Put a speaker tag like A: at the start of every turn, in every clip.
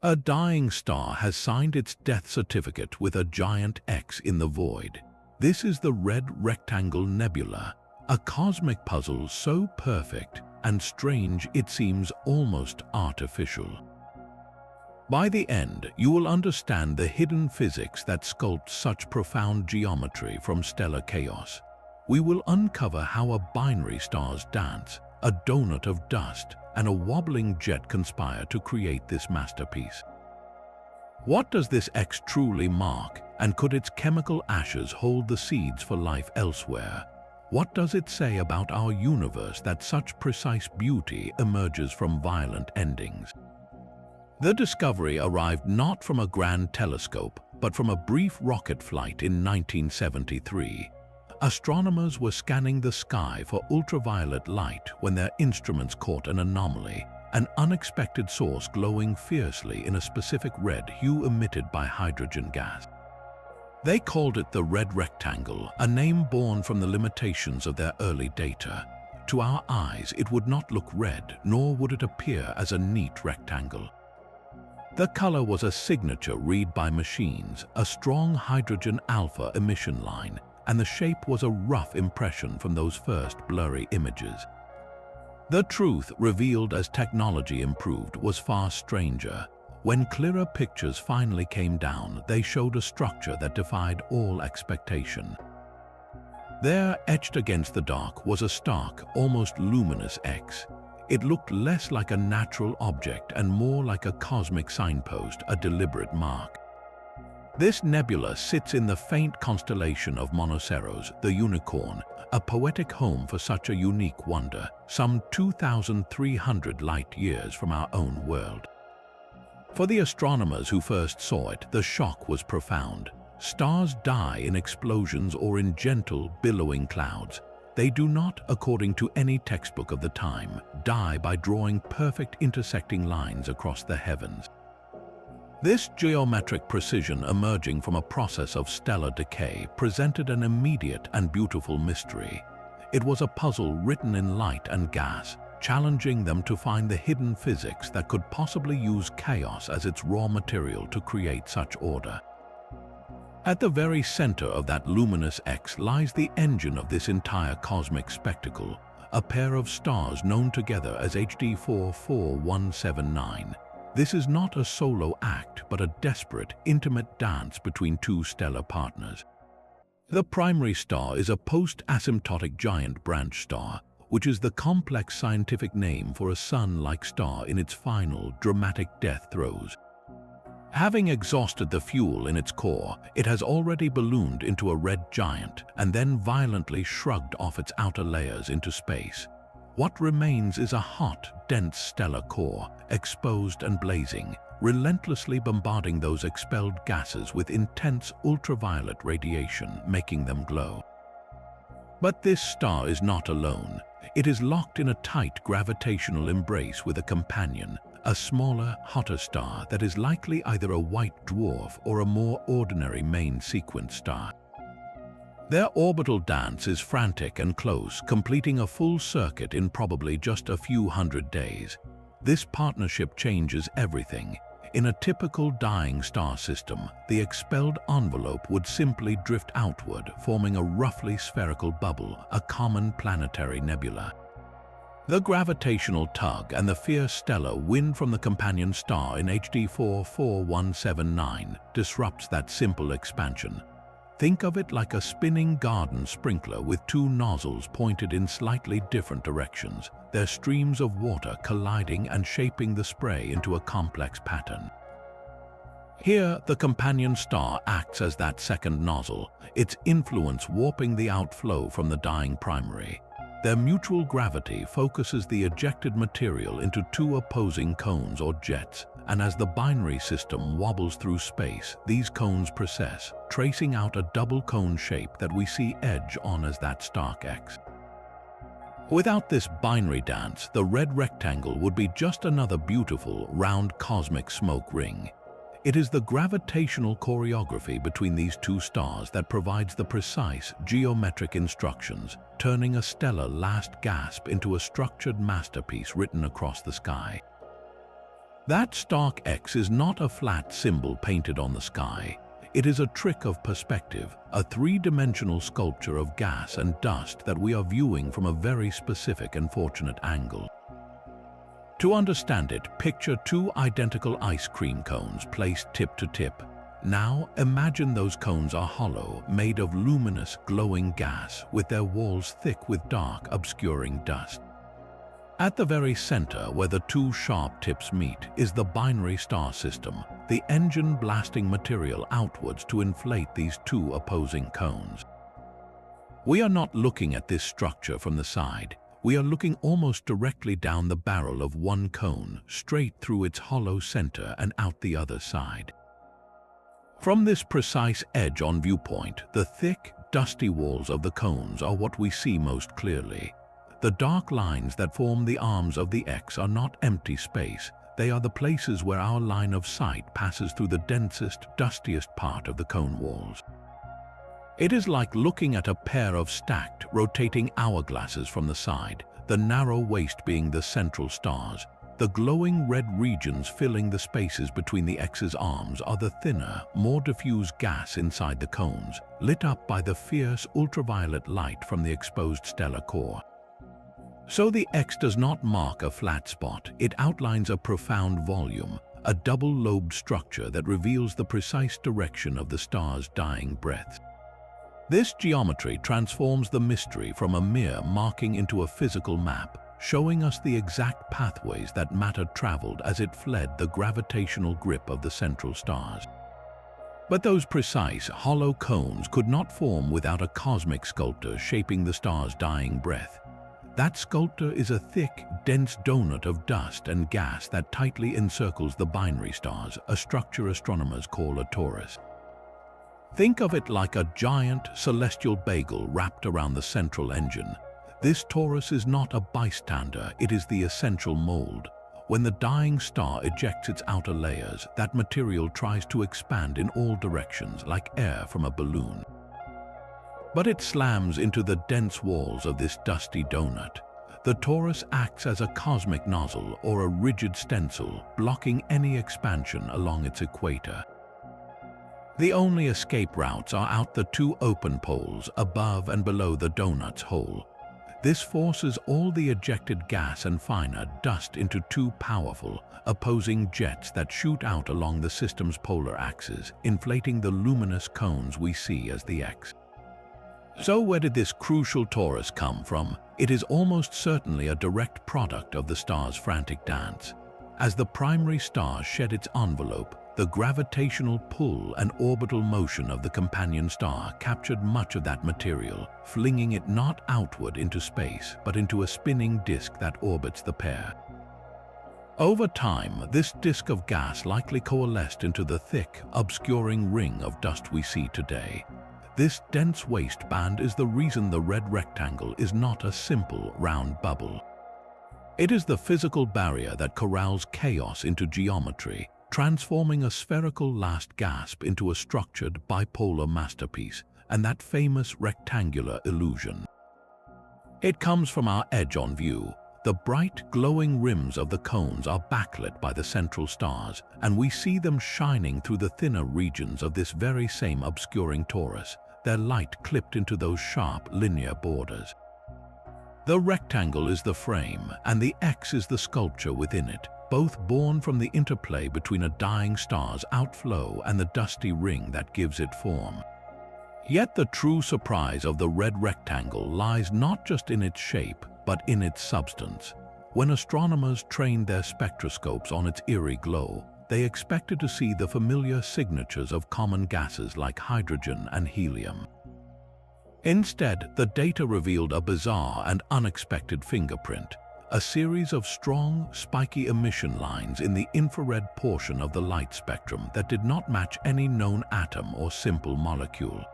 A: A dying star has signed its death certificate with a giant X in the void. This is the Red Rectangle Nebula, a cosmic puzzle so perfect and strange it seems almost artificial. By the end, you will understand the hidden physics that sculpt such profound geometry from stellar chaos. We will uncover how a binary star's dance, a donut of dust, and a wobbling jet conspire to create this masterpiece. What does this X truly mark, and could its chemical ashes hold the seeds for life elsewhere? What does it say about our universe that such precise beauty emerges from violent endings? The discovery arrived not from a grand telescope, but from a brief rocket flight in 1973. Astronomers were scanning the sky for ultraviolet light when their instruments caught an anomaly, an unexpected source glowing fiercely in a specific red hue emitted by hydrogen gas. They called it the Red Rectangle, a name born from the limitations of their early data. To our eyes, it would not look red, nor would it appear as a neat rectangle. The color was a signature read by machines, a strong hydrogen alpha emission line, and the shape was a rough impression from those first blurry images. The truth, revealed as technology improved, was far stranger. When clearer pictures finally came down, they showed a structure that defied all expectation. There, etched against the dark, was a stark, almost luminous X. It looked less like a natural object and more like a cosmic signpost, a deliberate mark. This nebula sits in the faint constellation of Monoceros, the unicorn, a poetic home for such a unique wonder, some 2,300 light-years from our own world. For the astronomers who first saw it, the shock was profound. Stars die in explosions or in gentle, billowing clouds. They do not, according to any textbook of the time, die by drawing perfect intersecting lines across the heavens. This geometric precision emerging from a process of stellar decay presented an immediate and beautiful mystery. It was a puzzle written in light and gas, challenging them to find the hidden physics that could possibly use chaos as its raw material to create such order. At the very center of that luminous X lies the engine of this entire cosmic spectacle, a pair of stars known together as HD 44179. This is not a solo act, but a desperate, intimate dance between two stellar partners. The primary star is a post-asymptotic giant branch star, which is the complex scientific name for a sun-like star in its final, dramatic death throes. Having exhausted the fuel in its core, it has already ballooned into a red giant and then violently shrugged off its outer layers into space. What remains is a hot, dense stellar core, exposed and blazing, relentlessly bombarding those expelled gases with intense ultraviolet radiation, making them glow. But this star is not alone. It is locked in a tight gravitational embrace with a companion, a smaller, hotter star that is likely either a white dwarf or a more ordinary main sequence star. Their orbital dance is frantic and close, completing a full circuit in probably just a few hundred days. This partnership changes everything. In a typical dying star system, the expelled envelope would simply drift outward, forming a roughly spherical bubble, a common planetary nebula. The gravitational tug and the fierce stellar wind from the companion star in HD 44179 disrupts that simple expansion. Think of it like a spinning garden sprinkler with two nozzles pointed in slightly different directions, their streams of water colliding and shaping the spray into a complex pattern. Here, the companion star acts as that second nozzle, its influence warping the outflow from the dying primary. Their mutual gravity focuses the ejected material into two opposing cones or jets, and as the binary system wobbles through space, these cones precess, tracing out a double cone shape that we see edge on as that stark X. Without this binary dance, the red rectangle would be just another beautiful, round cosmic smoke ring. It is the gravitational choreography between these two stars that provides the precise geometric instructions, turning a stellar last gasp into a structured masterpiece written across the sky. That stark X is not a flat symbol painted on the sky. It is a trick of perspective, a three-dimensional sculpture of gas and dust that we are viewing from a very specific and fortunate angle. To understand it, picture two identical ice cream cones placed tip to tip. Now, imagine those cones are hollow, made of luminous, glowing gas, with their walls thick with dark, obscuring dust. At the very center, where the two sharp tips meet, is the binary star system, the engine blasting material outwards to inflate these two opposing cones. We are not looking at this structure from the side. We are looking almost directly down the barrel of one cone, straight through its hollow center and out the other side. From this precise edge-on viewpoint, the thick, dusty walls of the cones are what we see most clearly. The dark lines that form the arms of the X are not empty space. They are the places where our line of sight passes through the densest, dustiest part of the cone walls. It is like looking at a pair of stacked, rotating hourglasses from the side, the narrow waist being the central stars. The glowing red regions filling the spaces between the X's arms are the thinner, more diffuse gas inside the cones, lit up by the fierce ultraviolet light from the exposed stellar core. So the X does not mark a flat spot, it outlines a profound volume, a double-lobed structure that reveals the precise direction of the star's dying breaths. This geometry transforms the mystery from a mere marking into a physical map, showing us the exact pathways that matter traveled as it fled the gravitational grip of the central stars. But those precise, hollow cones could not form without a cosmic sculptor shaping the star's dying breath. That sculptor is a thick, dense donut of dust and gas that tightly encircles the binary stars, a structure astronomers call a torus. Think of it like a giant, celestial bagel wrapped around the central engine. This torus is not a bystander, it is the essential mold. When the dying star ejects its outer layers, that material tries to expand in all directions like air from a balloon. But it slams into the dense walls of this dusty donut. The torus acts as a cosmic nozzle or a rigid stencil, blocking any expansion along its equator. The only escape routes are out the two open poles above and below the donut's hole. This forces all the ejected gas and finer dust into two powerful, opposing jets that shoot out along the system's polar axis, inflating the luminous cones we see as the X. So where did this crucial torus come from? It is almost certainly a direct product of the star's frantic dance. As the primary star shed its envelope, the gravitational pull and orbital motion of the companion star captured much of that material, flinging it not outward into space, but into a spinning disk that orbits the pair. Over time, this disk of gas likely coalesced into the thick, obscuring ring of dust we see today. This dense waistband is the reason the red rectangle is not a simple, round bubble. It is the physical barrier that corrals chaos into geometry, transforming a spherical last gasp into a structured bipolar masterpiece, and that famous rectangular illusion. It comes from our edge-on view. The bright, glowing rims of the cones are backlit by the central stars, and we see them shining through the thinner regions of this very same obscuring torus, their light clipped into those sharp, linear borders. The rectangle is the frame, and the X is the sculpture within it, both born from the interplay between a dying star's outflow and the dusty ring that gives it form. Yet the true surprise of the red rectangle lies not just in its shape, but in its substance. When astronomers trained their spectroscopes on its eerie glow, they expected to see the familiar signatures of common gases like hydrogen and helium. Instead, the data revealed a bizarre and unexpected fingerprint, a series of strong, spiky emission lines in the infrared portion of the light spectrum that did not match any known atom or simple molecule.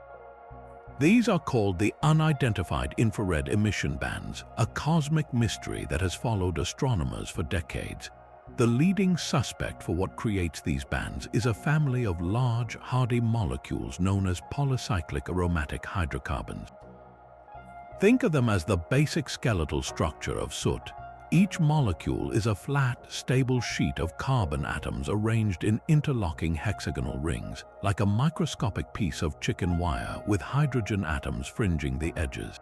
A: These are called the unidentified infrared emission bands, a cosmic mystery that has followed astronomers for decades. The leading suspect for what creates these bands is a family of large, hardy molecules known as polycyclic aromatic hydrocarbons. Think of them as the basic skeletal structure of soot. Each molecule is a flat, stable sheet of carbon atoms arranged in interlocking hexagonal rings, like a microscopic piece of chicken wire with hydrogen atoms fringing the edges.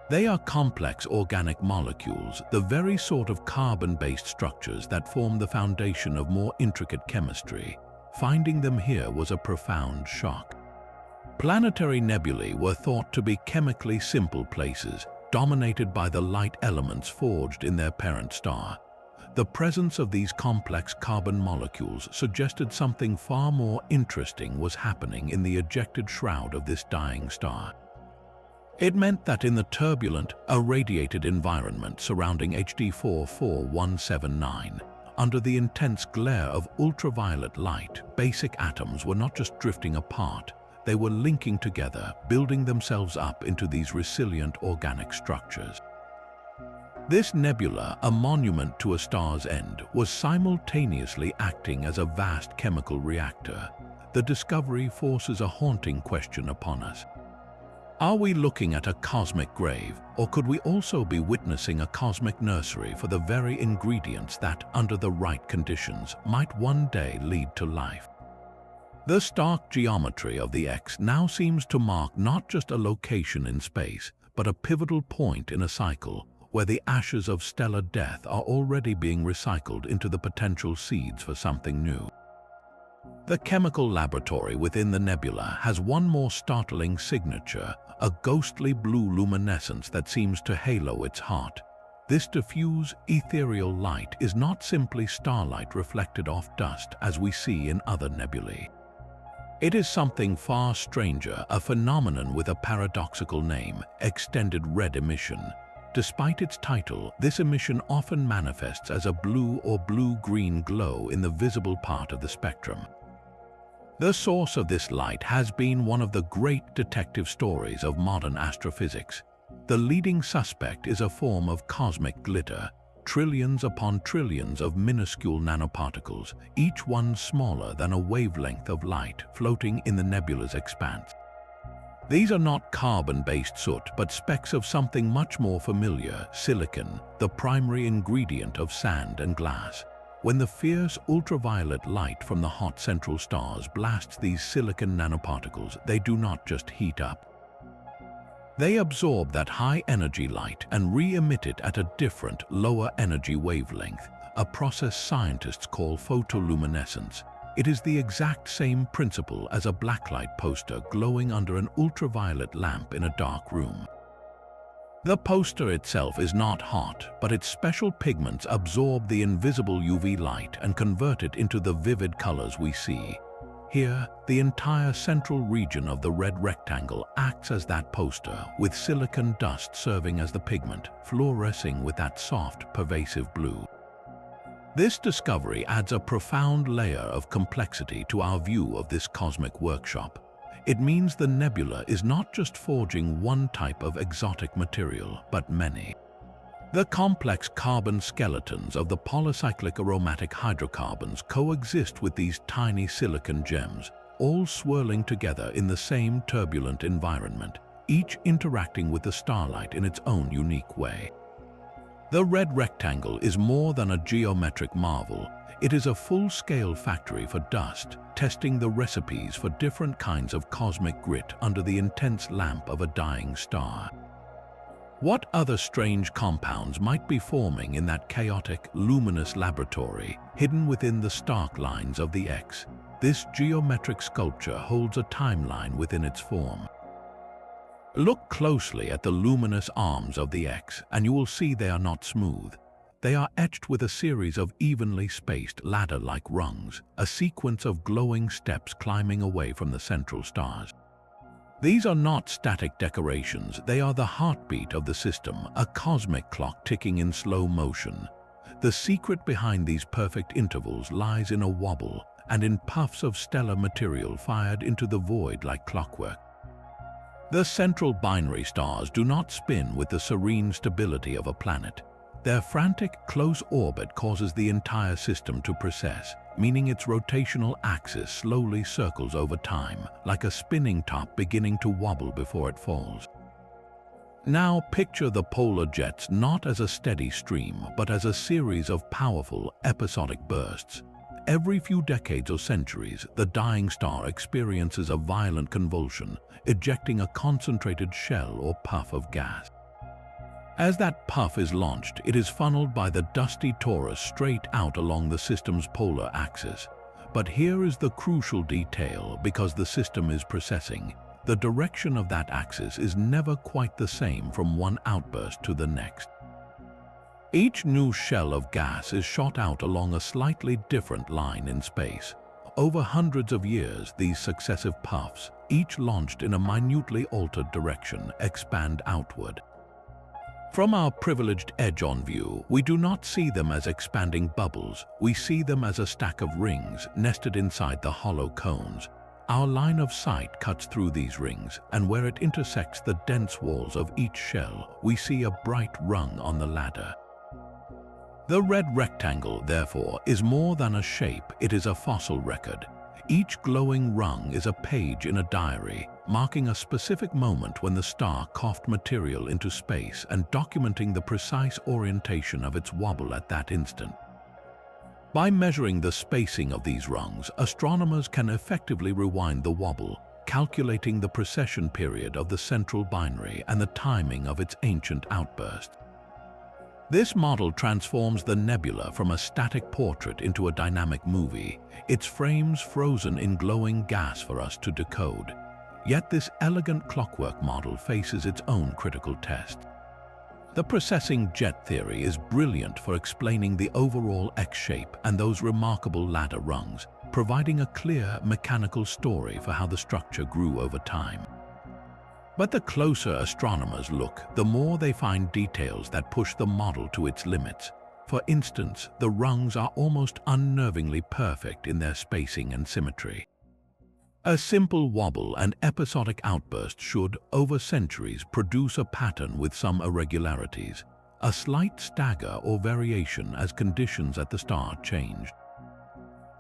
A: They are complex organic molecules, the very sort of carbon-based structures that form the foundation of more intricate chemistry. Finding them here was a profound shock. Planetary nebulae were thought to be chemically simple places, dominated by the light elements forged in their parent star. The presence of these complex carbon molecules suggested something far more interesting was happening in the ejected shroud of this dying star. It meant that in the turbulent, irradiated environment surrounding HD 44179, under the intense glare of ultraviolet light, basic atoms were not just drifting apart, they were linking together, building themselves up into these resilient organic structures. This nebula, a monument to a star's end, was simultaneously acting as a vast chemical reactor. The discovery forces a haunting question upon us. Are we looking at a cosmic grave, or could we also be witnessing a cosmic nursery for the very ingredients that, under the right conditions, might one day lead to life? The stark geometry of the X now seems to mark not just a location in space, but a pivotal point in a cycle where the ashes of stellar death are already being recycled into the potential seeds for something new. The chemical laboratory within the nebula has one more startling signature, a ghostly blue luminescence that seems to halo its heart. This diffuse, ethereal light is not simply starlight reflected off dust as we see in other nebulae. It is something far stranger, a phenomenon with a paradoxical name, extended red emission. Despite its title, this emission often manifests as a blue or blue-green glow in the visible part of the spectrum. The source of this light has been one of the great detective stories of modern astrophysics. The leading suspect is a form of cosmic glitter, trillions upon trillions of minuscule nanoparticles, each one smaller than a wavelength of light floating in the nebula's expanse. These are not carbon-based soot, but specks of something much more familiar, silicon, the primary ingredient of sand and glass. When the fierce ultraviolet light from the hot central stars blasts these silicon nanoparticles, they do not just heat up. They absorb that high-energy light and re-emit it at a different, lower-energy wavelength, a process scientists call photoluminescence. It is the exact same principle as a blacklight poster glowing under an ultraviolet lamp in a dark room. The poster itself is not hot, but its special pigments absorb the invisible UV light and convert it into the vivid colors we see. Here, the entire central region of the red rectangle acts as that poster, with silicon dust serving as the pigment, fluorescing with that soft, pervasive blue. This discovery adds a profound layer of complexity to our view of this cosmic workshop. It means the nebula is not just forging one type of exotic material, but many. The complex carbon skeletons of the polycyclic aromatic hydrocarbons coexist with these tiny silicon gems, all swirling together in the same turbulent environment, each interacting with the starlight in its own unique way. The red rectangle is more than a geometric marvel. It is a full-scale factory for dust, testing the recipes for different kinds of cosmic grit under the intense lamp of a dying star. What other strange compounds might be forming in that chaotic, luminous laboratory, hidden within the stark lines of the X? This geometric sculpture holds a timeline within its form. Look closely at the luminous arms of the X, and you will see they are not smooth. They are etched with a series of evenly spaced ladder-like rungs, a sequence of glowing steps climbing away from the central stars. These are not static decorations, they are the heartbeat of the system, a cosmic clock ticking in slow motion. The secret behind these perfect intervals lies in a wobble and in puffs of stellar material fired into the void like clockwork. The central binary stars do not spin with the serene stability of a planet. Their frantic, close orbit causes the entire system to precess, meaning its rotational axis slowly circles over time, like a spinning top beginning to wobble before it falls. Now picture the polar jets not as a steady stream, but as a series of powerful, episodic bursts. Every few decades or centuries, the dying star experiences a violent convulsion, ejecting a concentrated shell or puff of gas. As that puff is launched, it is funneled by the dusty torus straight out along the system's polar axis. But here is the crucial detail: because the system is precessing, the direction of that axis is never quite the same from one outburst to the next. Each new shell of gas is shot out along a slightly different line in space. Over hundreds of years, these successive puffs, each launched in a minutely altered direction, expand outward. From our privileged edge-on view, we do not see them as expanding bubbles. We see them as a stack of rings nested inside the hollow cones. Our line of sight cuts through these rings, and where it intersects the dense walls of each shell, we see a bright rung on the ladder. The red rectangle, therefore, is more than a shape, it is a fossil record. Each glowing rung is a page in a diary, marking a specific moment when the star coughed material into space and documenting the precise orientation of its wobble at that instant. By measuring the spacing of these rungs, astronomers can effectively rewind the wobble, calculating the precession period of the central binary and the timing of its ancient outburst. This model transforms the nebula from a static portrait into a dynamic movie, its frames frozen in glowing gas for us to decode. Yet this elegant clockwork model faces its own critical test. The precessing jet theory is brilliant for explaining the overall X-shape and those remarkable ladder rungs, providing a clear mechanical story for how the structure grew over time. But the closer astronomers look, the more they find details that push the model to its limits. For instance, the rungs are almost unnervingly perfect in their spacing and symmetry. A simple wobble and episodic outburst should, over centuries, produce a pattern with some irregularities, a slight stagger or variation as conditions at the star changed.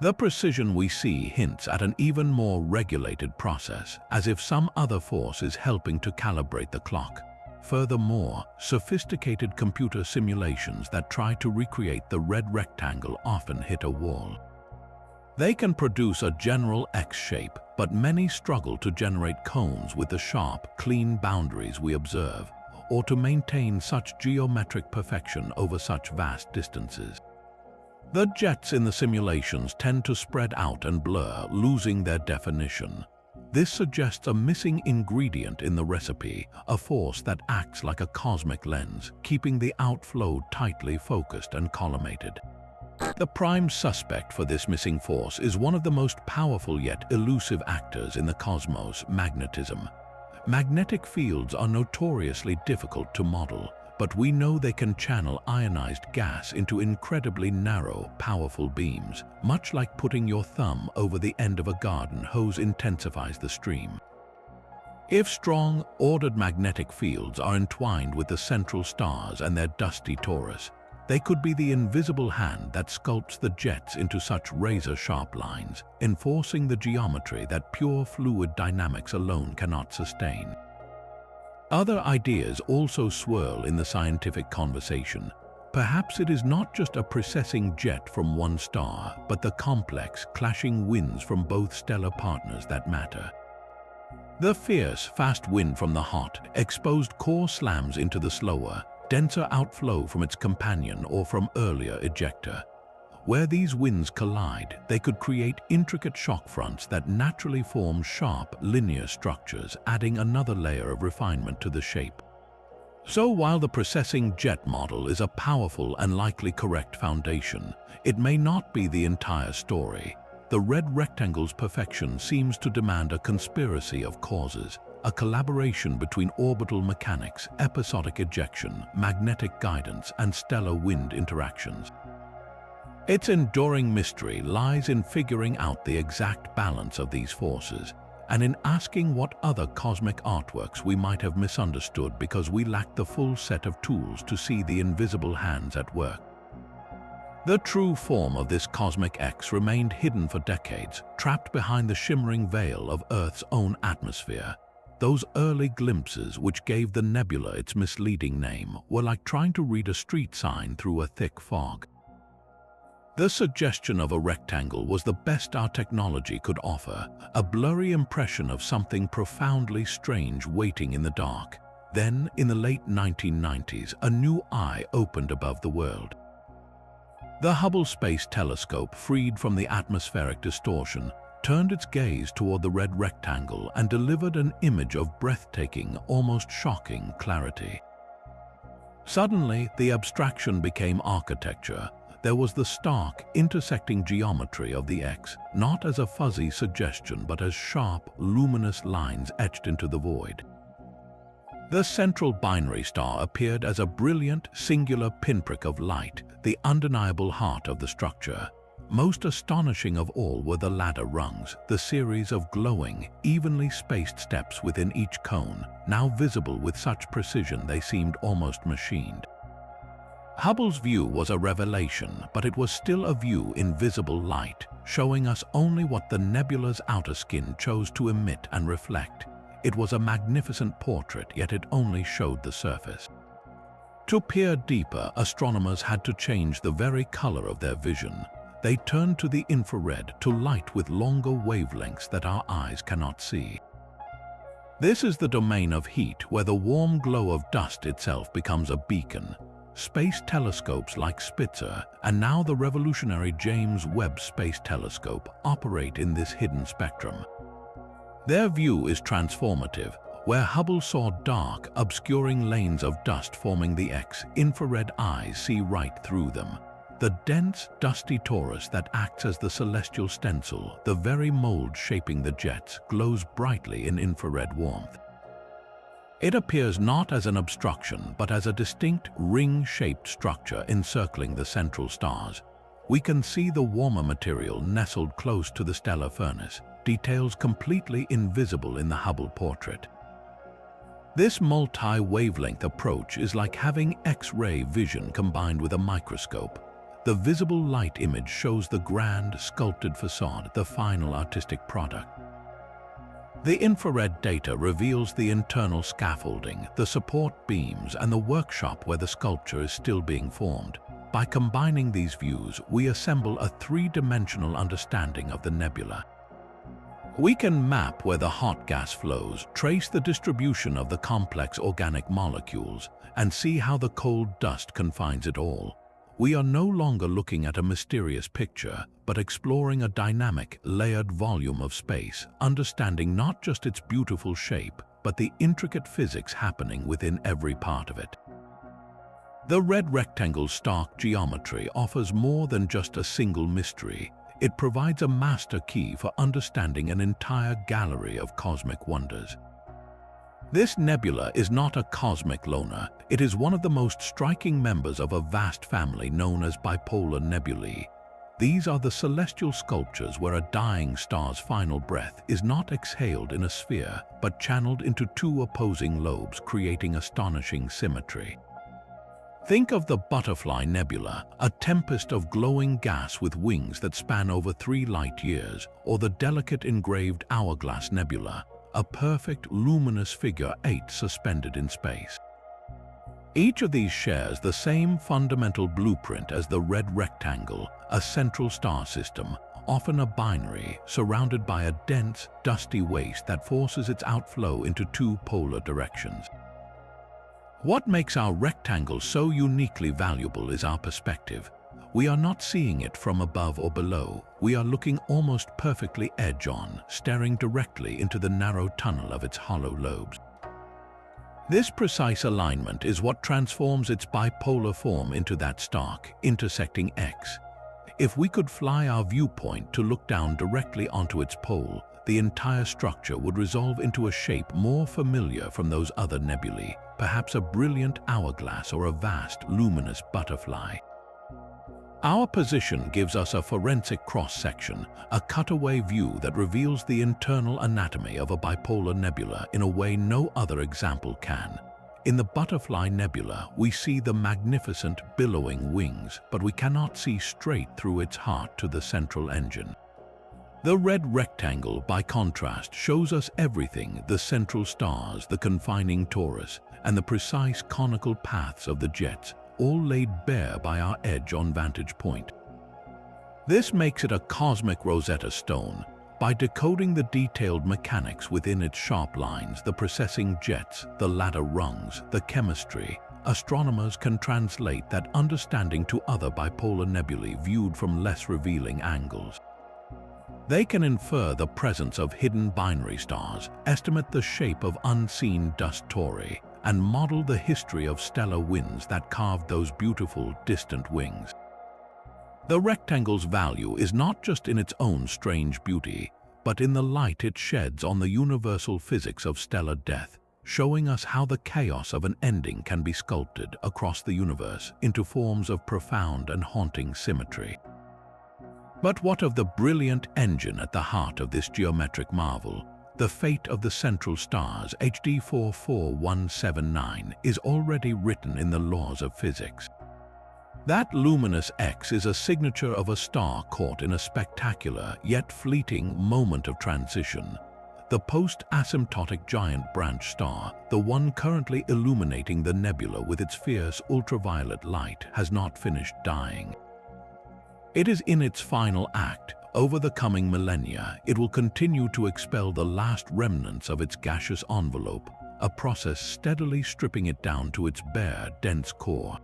A: The precision we see hints at an even more regulated process, as if some other force is helping to calibrate the clock. Furthermore, sophisticated computer simulations that try to recreate the red rectangle often hit a wall. They can produce a general X shape, but many struggle to generate cones with the sharp, clean boundaries we observe, or to maintain such geometric perfection over such vast distances. The jets in the simulations tend to spread out and blur, losing their definition. This suggests a missing ingredient in the recipe, a force that acts like a cosmic lens, keeping the outflow tightly focused and collimated. The prime suspect for this missing force is one of the most powerful yet elusive actors in the cosmos: magnetism. Magnetic fields are notoriously difficult to model, but we know they can channel ionized gas into incredibly narrow, powerful beams. Much like putting your thumb over the end of a garden hose intensifies the stream. If strong, ordered magnetic fields are entwined with the central stars and their dusty torus, they could be the invisible hand that sculpts the jets into such razor-sharp lines, enforcing the geometry that pure fluid dynamics alone cannot sustain. Other ideas also swirl in the scientific conversation. Perhaps it is not just a precessing jet from one star, but the complex, clashing winds from both stellar partners that matter. The fierce, fast wind from the hot, exposed core slams into the slower, denser outflow from its companion or from earlier ejector. Where these winds collide, they could create intricate shock fronts that naturally form sharp, linear structures, adding another layer of refinement to the shape. So while the precessing jet model is a powerful and likely correct foundation, it may not be the entire story. The red rectangle's perfection seems to demand a conspiracy of causes, a collaboration between orbital mechanics, episodic ejection, magnetic guidance, and stellar wind interactions. Its enduring mystery lies in figuring out the exact balance of these forces, and in asking what other cosmic artworks we might have misunderstood because we lacked the full set of tools to see the invisible hands at work. The true form of this cosmic X remained hidden for decades, trapped behind the shimmering veil of Earth's own atmosphere. Those early glimpses, which gave the nebula its misleading name, were like trying to read a street sign through a thick fog. The suggestion of a rectangle was the best our technology could offer, a blurry impression of something profoundly strange waiting in the dark. Then, in the late 1990s, a new eye opened above the world. The Hubble Space Telescope, freed from the atmospheric distortion, turned its gaze toward the red rectangle and delivered an image of breathtaking, almost shocking clarity. Suddenly, the abstraction became architecture. There was the stark, intersecting geometry of the X, not as a fuzzy suggestion but as sharp, luminous lines etched into the void. The central binary star appeared as a brilliant, singular pinprick of light, the undeniable heart of the structure. Most astonishing of all were the ladder rungs, the series of glowing, evenly spaced steps within each cone, now visible with such precision they seemed almost machined. Hubble's view was a revelation, but it was still a view in visible light, showing us only what the nebula's outer skin chose to emit and reflect. It was a magnificent portrait, yet it only showed the surface. To peer deeper, astronomers had to change the very color of their vision. They turned to the infrared, to light with longer wavelengths that our eyes cannot see. This is the domain of heat, where the warm glow of dust itself becomes a beacon. Space telescopes like Spitzer, and now the revolutionary James Webb Space Telescope, operate in this hidden spectrum. Their view is transformative. Where Hubble saw dark, obscuring lanes of dust forming the X, infrared eyes see right through them. The dense, dusty torus that acts as the celestial stencil, the very mold shaping the jets, glows brightly in infrared warmth. It appears not as an obstruction, but as a distinct, ring-shaped structure encircling the central stars. We can see the warmer material nestled close to the stellar furnace, details completely invisible in the Hubble portrait. This multi-wavelength approach is like having X-ray vision combined with a microscope. The visible light image shows the grand, sculpted facade, the final artistic product. The infrared data reveals the internal scaffolding, the support beams, and the workshop where the sculpture is still being formed. By combining these views, we assemble a three-dimensional understanding of the nebula. We can map where the hot gas flows, trace the distribution of the complex organic molecules, and see how the cold dust confines it all. We are no longer looking at a mysterious picture, but exploring a dynamic, layered volume of space, understanding not just its beautiful shape, but the intricate physics happening within every part of it. The red rectangle's stark geometry offers more than just a single mystery. It provides a master key for understanding an entire gallery of cosmic wonders. This nebula is not a cosmic loner. It is one of the most striking members of a vast family known as bipolar nebulae. These are the celestial sculptures where a dying star's final breath is not exhaled in a sphere, but channeled into two opposing lobes, creating astonishing symmetry. Think of the Butterfly Nebula, a tempest of glowing gas with wings that span over 3 light years, or the delicate engraved Hourglass Nebula, a perfect luminous figure 8 suspended in space. Each of these shares the same fundamental blueprint as the red rectangle, a central star system, often a binary, surrounded by a dense, dusty waste that forces its outflow into two polar directions. What makes our rectangle so uniquely valuable is our perspective. We are not seeing it from above or below. We are looking almost perfectly edge-on, staring directly into the narrow tunnel of its hollow lobes. This precise alignment is what transforms its bipolar form into that stark, intersecting X. If we could fly our viewpoint to look down directly onto its pole, the entire structure would resolve into a shape more familiar from those other nebulae, perhaps a brilliant hourglass or a vast, luminous butterfly. Our position gives us a forensic cross-section, a cutaway view that reveals the internal anatomy of a bipolar nebula in a way no other example can. In the Butterfly Nebula, we see the magnificent, billowing wings, but we cannot see straight through its heart to the central engine. The red rectangle, by contrast, shows us everything: the central stars, the confining torus, and the precise conical paths of the jets, all laid bare by our edge-on vantage point. This makes it a cosmic Rosetta Stone. By decoding the detailed mechanics within its sharp lines, the processing jets, the ladder rungs, the chemistry, astronomers can translate that understanding to other bipolar nebulae viewed from less revealing angles. They can infer the presence of hidden binary stars, estimate the shape of unseen dust tori, and model the history of stellar winds that carved those beautiful, distant wings. The rectangle's value is not just in its own strange beauty, but in the light it sheds on the universal physics of stellar death, showing us how the chaos of an ending can be sculpted across the universe into forms of profound and haunting symmetry. But what of the brilliant engine at the heart of this geometric marvel? The fate of the central stars, HD 44179, is already written in the laws of physics. That luminous X is a signature of a star caught in a spectacular yet fleeting moment of transition. The post-asymptotic giant branch star, the one currently illuminating the nebula with its fierce ultraviolet light, has not finished dying. It is in its final act. Over the coming millennia, it will continue to expel the last remnants of its gaseous envelope, a process steadily stripping it down to its bare, dense core.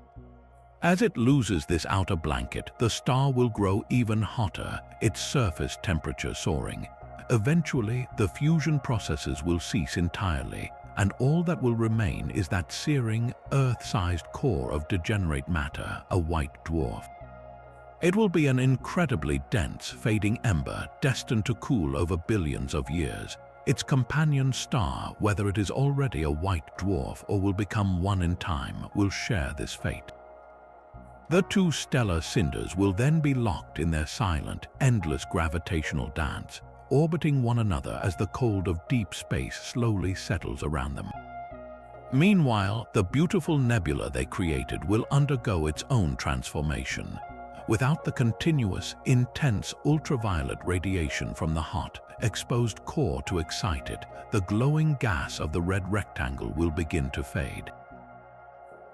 A: As it loses this outer blanket, the star will grow even hotter, its surface temperature soaring. Eventually, the fusion processes will cease entirely, and all that will remain is that searing, Earth-sized core of degenerate matter, a white dwarf. It will be an incredibly dense, fading ember destined to cool over billions of years. Its companion star, whether it is already a white dwarf or will become one in time, will share this fate. The two stellar cinders will then be locked in their silent, endless gravitational dance, orbiting one another as the cold of deep space slowly settles around them. Meanwhile, the beautiful nebula they created will undergo its own transformation. Without the continuous, intense ultraviolet radiation from the hot, exposed core to excite it, the glowing gas of the red rectangle will begin to fade.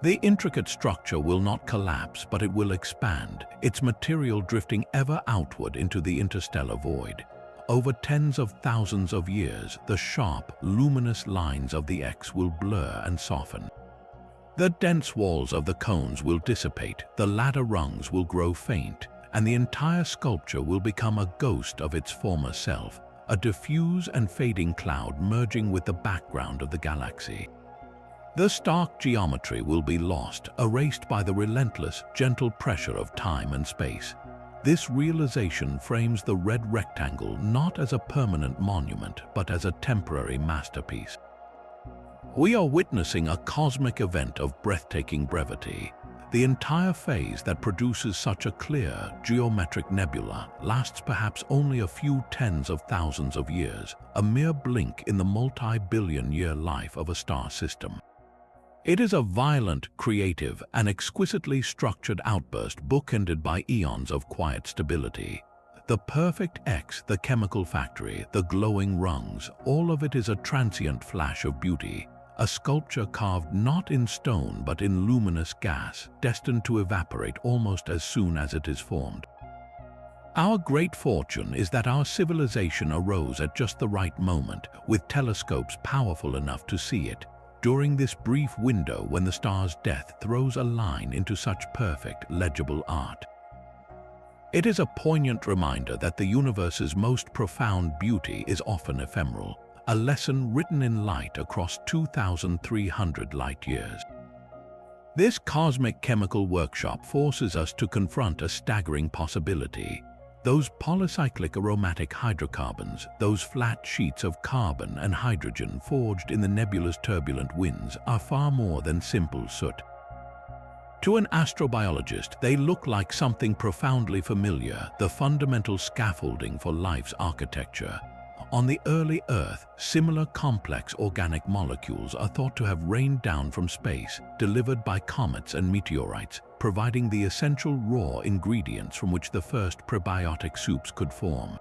A: The intricate structure will not collapse, but it will expand, its material drifting ever outward into the interstellar void. Over tens of thousands of years, the sharp, luminous lines of the X will blur and soften. The dense walls of the cones will dissipate, the ladder rungs will grow faint, and the entire sculpture will become a ghost of its former self, a diffuse and fading cloud merging with the background of the galaxy. The stark geometry will be lost, erased by the relentless, gentle pressure of time and space. This realization frames the red rectangle not as a permanent monument, but as a temporary masterpiece. We are witnessing a cosmic event of breathtaking brevity. The entire phase that produces such a clear, geometric nebula lasts perhaps only a few tens of thousands of years, a mere blink in the multi-billion-year life of a star system. It is a violent, creative, and exquisitely structured outburst bookended by eons of quiet stability. The perfect X, the chemical factory, the glowing rungs, all of it is a transient flash of beauty, a sculpture carved not in stone but in luminous gas, destined to evaporate almost as soon as it is formed. Our great fortune is that our civilization arose at just the right moment, with telescopes powerful enough to see it, during this brief window when the star's death throws a line into such perfect, legible art. It is a poignant reminder that the universe's most profound beauty is often ephemeral, a lesson written in light across 2,300 light-years. This cosmic chemical workshop forces us to confront a staggering possibility. Those polycyclic aromatic hydrocarbons, those flat sheets of carbon and hydrogen forged in the nebula's turbulent winds, are far more than simple soot. To an astrobiologist, they look like something profoundly familiar, the fundamental scaffolding for life's architecture. On the early Earth, similar complex organic molecules are thought to have rained down from space, delivered by comets and meteorites, providing the essential raw ingredients from which the first prebiotic soups could form.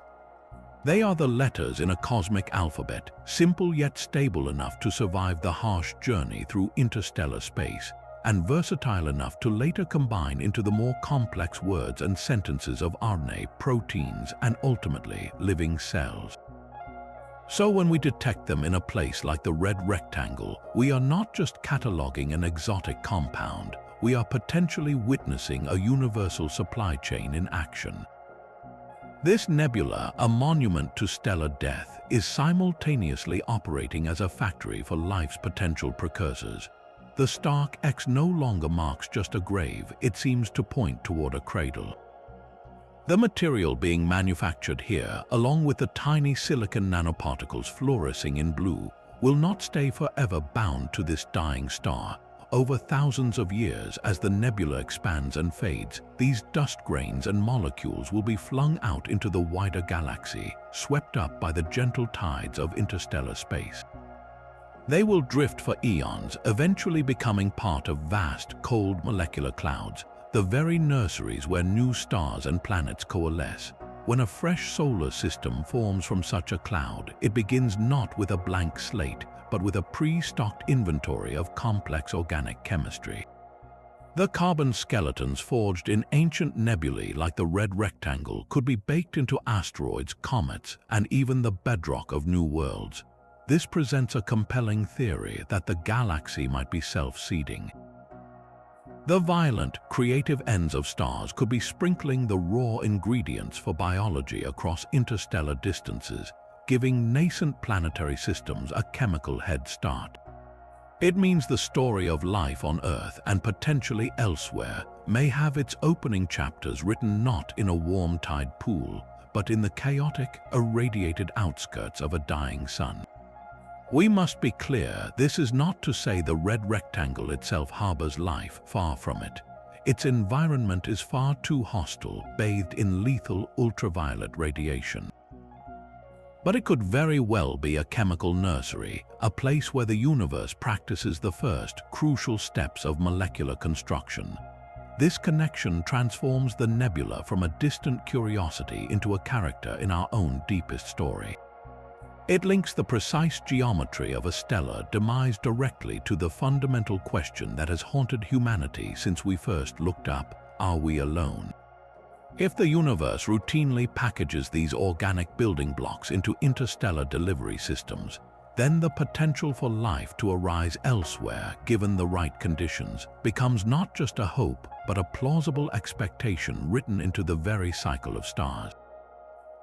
A: They are the letters in a cosmic alphabet, simple yet stable enough to survive the harsh journey through interstellar space, and versatile enough to later combine into the more complex words and sentences of RNA, proteins, and ultimately living cells. So when we detect them in a place like the red rectangle, we are not just cataloging an exotic compound, we are potentially witnessing a universal supply chain in action. This nebula, a monument to stellar death, is simultaneously operating as a factory for life's potential precursors. The stark X no longer marks just a grave, it seems to point toward a cradle. The material being manufactured here, along with the tiny silicon nanoparticles fluorescing in blue, will not stay forever bound to this dying star. Over thousands of years, as the nebula expands and fades, these dust grains and molecules will be flung out into the wider galaxy, swept up by the gentle tides of interstellar space. They will drift for eons, eventually becoming part of vast, cold molecular clouds, the very nurseries where new stars and planets coalesce. When a fresh solar system forms from such a cloud, it begins not with a blank slate, but with a pre-stocked inventory of complex organic chemistry. The carbon skeletons forged in ancient nebulae like the red rectangle could be baked into asteroids, comets, and even the bedrock of new worlds. This presents a compelling theory that the galaxy might be self-seeding. The violent, creative ends of stars could be sprinkling the raw ingredients for biology across interstellar distances, giving nascent planetary systems a chemical head start. It means the story of life on Earth and potentially elsewhere may have its opening chapters written not in a warm tide pool, but in the chaotic, irradiated outskirts of a dying sun. We must be clear, this is not to say the red rectangle itself harbors life, far from it. Its environment is far too hostile, bathed in lethal ultraviolet radiation. But it could very well be a chemical nursery, a place where the universe practices the first, crucial steps of molecular construction. This connection transforms the nebula from a distant curiosity into a character in our own deepest story. It links the precise geometry of a stellar demise directly to the fundamental question that has haunted humanity since we first looked up: are we alone? If the universe routinely packages these organic building blocks into interstellar delivery systems, then the potential for life to arise elsewhere, given the right conditions, becomes not just a hope, but a plausible expectation written into the very cycle of stars.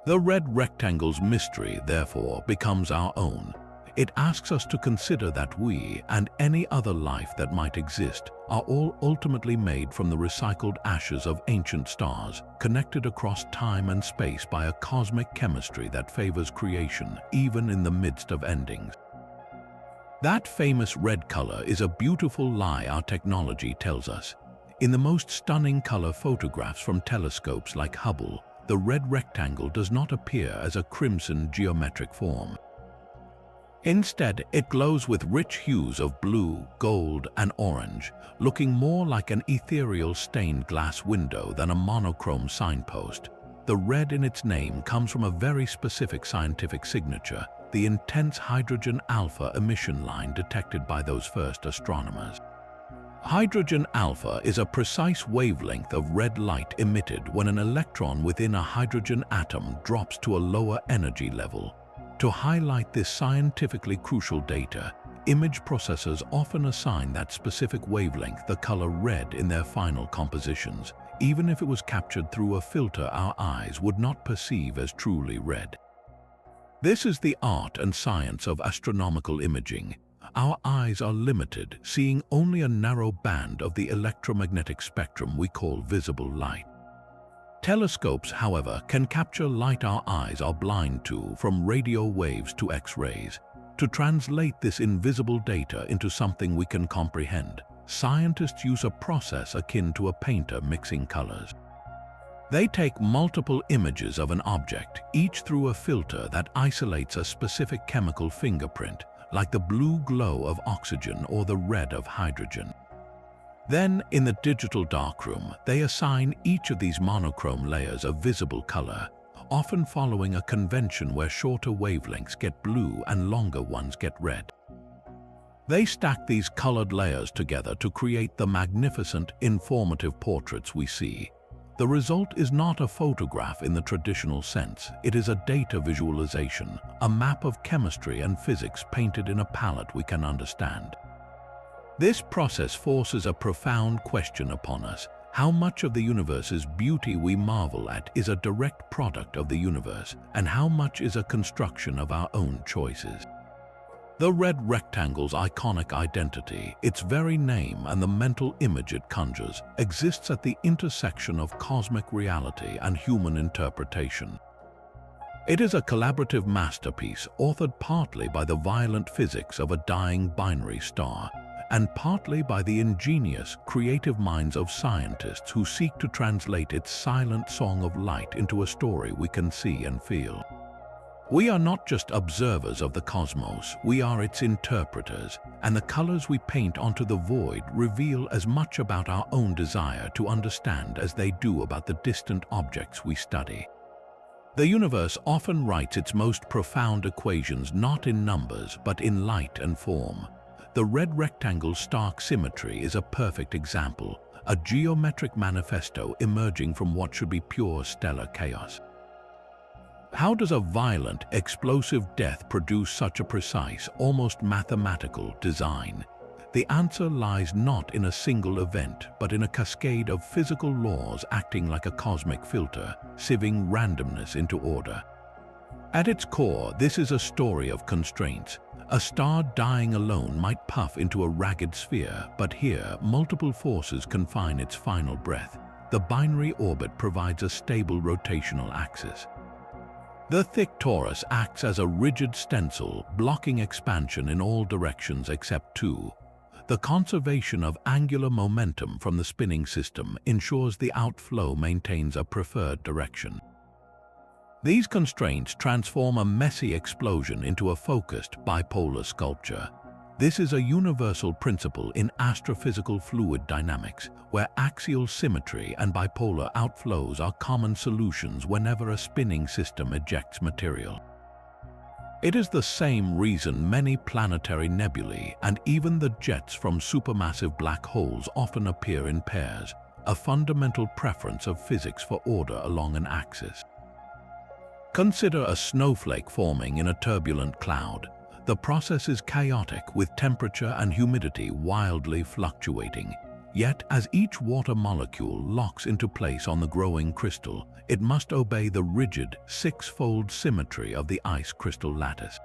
A: The red rectangle's mystery, therefore, becomes our own. It asks us to consider that we, and any other life that might exist, are all ultimately made from the recycled ashes of ancient stars, connected across time and space by a cosmic chemistry that favors creation, even in the midst of endings. That famous red color is a beautiful lie our technology tells us. In the most stunning color photographs from telescopes like Hubble, the red rectangle does not appear as a crimson geometric form. Instead, it glows with rich hues of blue, gold, and orange, looking more like an ethereal stained glass window than a monochrome signpost. The red in its name comes from a very specific scientific signature, the intense hydrogen alpha emission line detected by those first astronomers. Hydrogen alpha is a precise wavelength of red light emitted when an electron within a hydrogen atom drops to a lower energy level. To highlight this scientifically crucial data, image processors often assign that specific wavelength the color red in their final compositions, even if it was captured through a filter our eyes would not perceive as truly red. This is the art and science of astronomical imaging. Our eyes are limited, seeing only a narrow band of the electromagnetic spectrum we call visible light. Telescopes, however, can capture light our eyes are blind to, from radio waves to X-rays. To translate this invisible data into something we can comprehend, scientists use a process akin to a painter mixing colors. They take multiple images of an object, each through a filter that isolates a specific chemical fingerprint, like the blue glow of oxygen or the red of hydrogen. Then, in the digital darkroom, they assign each of these monochrome layers a visible color, often following a convention where shorter wavelengths get blue and longer ones get red. They stack these colored layers together to create the magnificent, informative portraits we see. The result is not a photograph in the traditional sense. It is a data visualization, a map of chemistry and physics painted in a palette we can understand. This process forces a profound question upon us. How much of the universe's beauty we marvel at is a direct product of the universe, and how much is a construction of our own choices? The red rectangle's iconic identity, its very name and the mental image it conjures, exists at the intersection of cosmic reality and human interpretation. It is a collaborative masterpiece authored partly by the violent physics of a dying binary star, and partly by the ingenious, creative minds of scientists who seek to translate its silent song of light into a story we can see and feel. We are not just observers of the cosmos, we are its interpreters, and the colors we paint onto the void reveal as much about our own desire to understand as they do about the distant objects we study. The universe often writes its most profound equations not in numbers but in light and form. The red rectangle's stark symmetry is a perfect example, a geometric manifesto emerging from what should be pure stellar chaos. How does a violent, explosive death produce such a precise, almost mathematical design? The answer lies not in a single event, but in a cascade of physical laws acting like a cosmic filter, sieving randomness into order. At its core, this is a story of constraints. A star dying alone might puff into a ragged sphere, but here, multiple forces confine its final breath. The binary orbit provides a stable rotational axis. The thick torus acts as a rigid stencil, blocking expansion in all directions except two. The conservation of angular momentum from the spinning system ensures the outflow maintains a preferred direction. These constraints transform a messy explosion into a focused, bipolar sculpture. This is a universal principle in astrophysical fluid dynamics, where axial symmetry and bipolar outflows are common solutions whenever a spinning system ejects material. It is the same reason many planetary nebulae and even the jets from supermassive black holes often appear in pairs, a fundamental preference of physics for order along an axis. Consider a snowflake forming in a turbulent cloud. The process is chaotic, with temperature and humidity wildly fluctuating. Yet, as each water molecule locks into place on the growing crystal, it must obey the rigid, six-fold symmetry of the ice crystal lattice.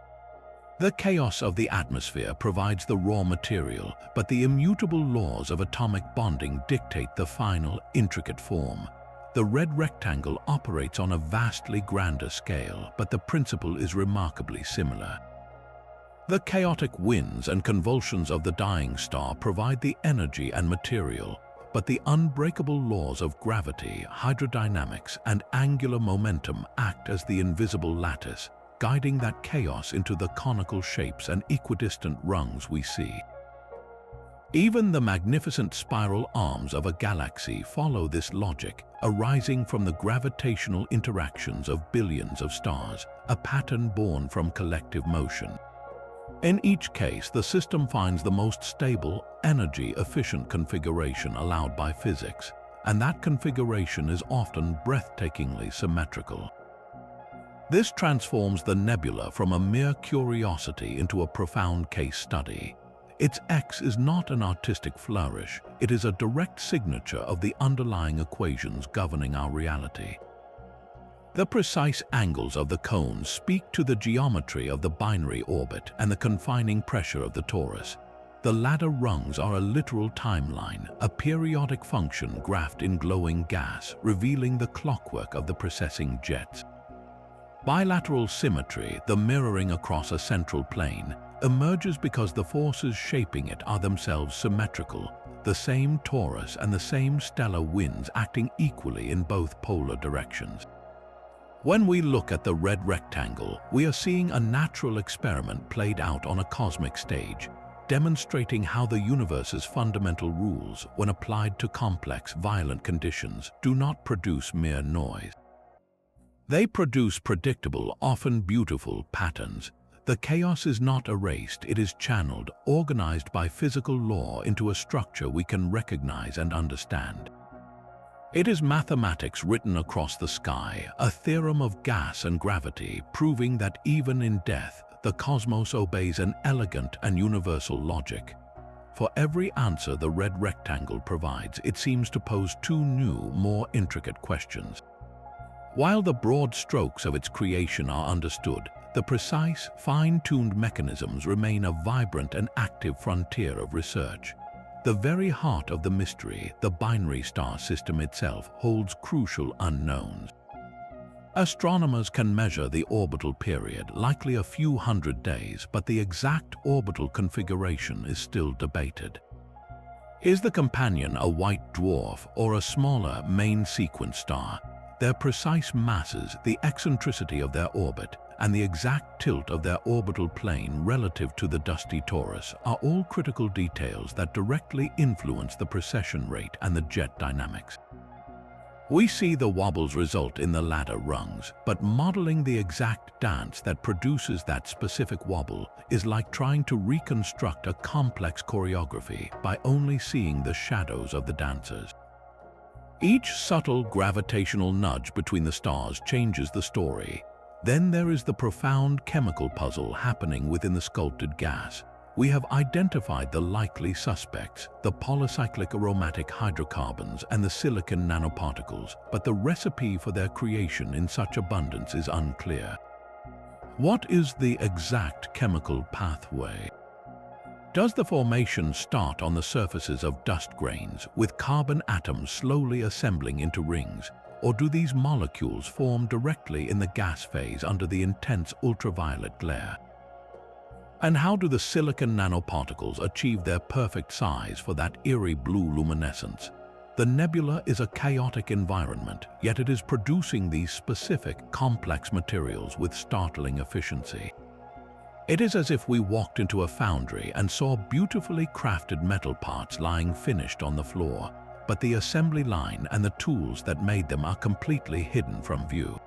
A: The chaos of the atmosphere provides the raw material, but the immutable laws of atomic bonding dictate the final, intricate form. The red rectangle operates on a vastly grander scale, but the principle is remarkably similar. The chaotic winds and convulsions of the dying star provide the energy and material, but the unbreakable laws of gravity, hydrodynamics, and angular momentum act as the invisible lattice, guiding that chaos into the conical shapes and equidistant rungs we see. Even the magnificent spiral arms of a galaxy follow this logic, arising from the gravitational interactions of billions of stars, a pattern born from collective motion. In each case, the system finds the most stable, energy-efficient configuration allowed by physics, and that configuration is often breathtakingly symmetrical. This transforms the nebula from a mere curiosity into a profound case study. Its X is not an artistic flourish, it is a direct signature of the underlying equations governing our reality. The precise angles of the cones speak to the geometry of the binary orbit and the confining pressure of the torus. The ladder rungs are a literal timeline, a periodic function graphed in glowing gas, revealing the clockwork of the precessing jets. Bilateral symmetry, the mirroring across a central plane, emerges because the forces shaping it are themselves symmetrical, the same torus and the same stellar winds acting equally in both polar directions. When we look at the red rectangle, we are seeing a natural experiment played out on a cosmic stage, demonstrating how the universe's fundamental rules, when applied to complex, violent conditions, do not produce mere noise. They produce predictable, often beautiful patterns. The chaos is not erased, it is channeled, organized by physical law into a structure we can recognize and understand. It is mathematics written across the sky, a theorem of gas and gravity, proving that even in death, the cosmos obeys an elegant and universal logic. For every answer the red rectangle provides, it seems to pose two new, more intricate questions. While the broad strokes of its creation are understood, the precise, fine-tuned mechanisms remain a vibrant and active frontier of research. The very heart of the mystery, the binary star system itself, holds crucial unknowns. Astronomers can measure the orbital period, likely a few hundred days, but the exact orbital configuration is still debated. Is the companion a white dwarf or a smaller main sequence star? Their precise masses, the eccentricity of their orbit, and the exact tilt of their orbital plane relative to the dusty torus are all critical details that directly influence the precession rate and the jet dynamics. We see the wobbles result in the ladder rungs, but modeling the exact dance that produces that specific wobble is like trying to reconstruct a complex choreography by only seeing the shadows of the dancers. Each subtle gravitational nudge between the stars changes the story. Then there is the profound chemical puzzle happening within the sculpted gas. We have identified the likely suspects, the polycyclic aromatic hydrocarbons and the silicon nanoparticles, but the recipe for their creation in such abundance is unclear. What is the exact chemical pathway? Does the formation start on the surfaces of dust grains, with carbon atoms slowly assembling into rings, or do these molecules form directly in the gas phase under the intense ultraviolet glare? And how do the silicon nanoparticles achieve their perfect size for that eerie blue luminescence? The nebula is a chaotic environment, yet it is producing these specific, complex materials with startling efficiency. It is as if we walked into a foundry and saw beautifully crafted metal parts lying finished on the floor, but the assembly line and the tools that made them are completely hidden from view.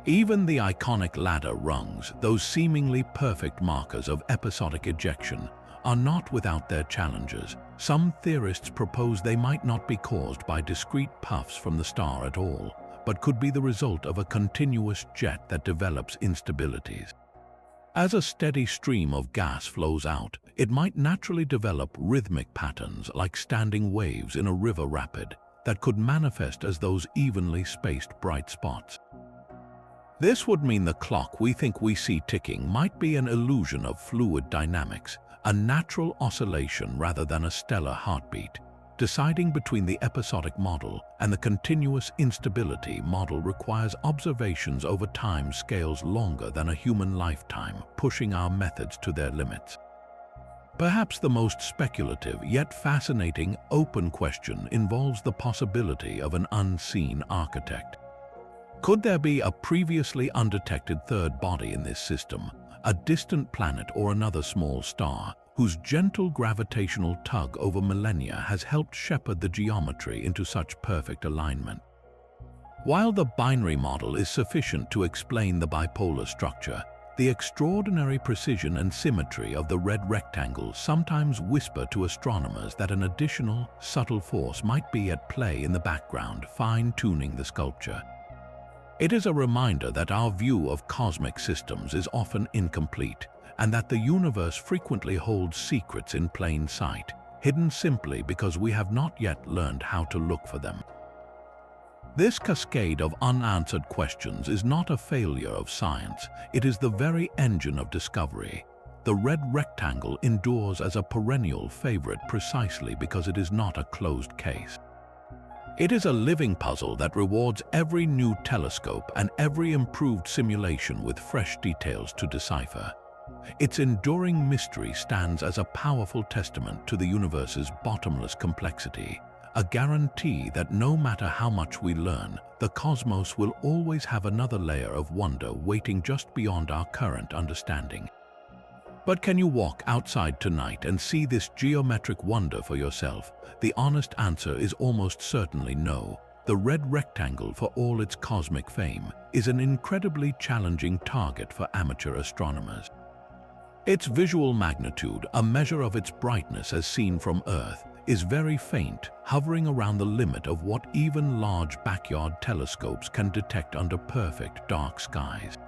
A: Even the iconic ladder rungs, those seemingly perfect markers of episodic ejection, are not without their challenges. Some theorists propose they might not be caused by discrete puffs from the star at all, but could be the result of a continuous jet that develops instabilities. As a steady stream of gas flows out, it might naturally develop rhythmic patterns like standing waves in a river rapid that could manifest as those evenly spaced bright spots. This would mean the clock we think we see ticking might be an illusion of fluid dynamics, a natural oscillation rather than a stellar heartbeat. Deciding between the episodic model and the continuous instability model requires observations over time scales longer than a human lifetime, pushing our methods to their limits. Perhaps the most speculative yet fascinating open question involves the possibility of an unseen architect. Could there be a previously undetected third body in this system, a distant planet or another small star, whose gentle gravitational tug over millennia has helped shepherd the geometry into such perfect alignment? While the binary model is sufficient to explain the bipolar structure, the extraordinary precision and symmetry of the red rectangle sometimes whisper to astronomers that an additional, subtle force might be at play in the background, fine-tuning the sculpture. It is a reminder that our view of cosmic systems is often incomplete, and that the universe frequently holds secrets in plain sight, hidden simply because we have not yet learned how to look for them. This cascade of unanswered questions is not a failure of science, it is the very engine of discovery. The red rectangle endures as a perennial favorite precisely because it is not a closed case. It is a living puzzle that rewards every new telescope and every improved simulation with fresh details to decipher. Its enduring mystery stands as a powerful testament to the universe's bottomless complexity, a guarantee that no matter how much we learn, the cosmos will always have another layer of wonder waiting just beyond our current understanding. But can you walk outside tonight and see this geometric wonder for yourself? The honest answer is almost certainly no. the red rectangle, for all its cosmic fame, is an incredibly challenging target for amateur astronomers. Its visual magnitude, a measure of its brightness as seen from Earth, is very faint, hovering around the limit of what even large backyard telescopes can detect under perfect dark skies.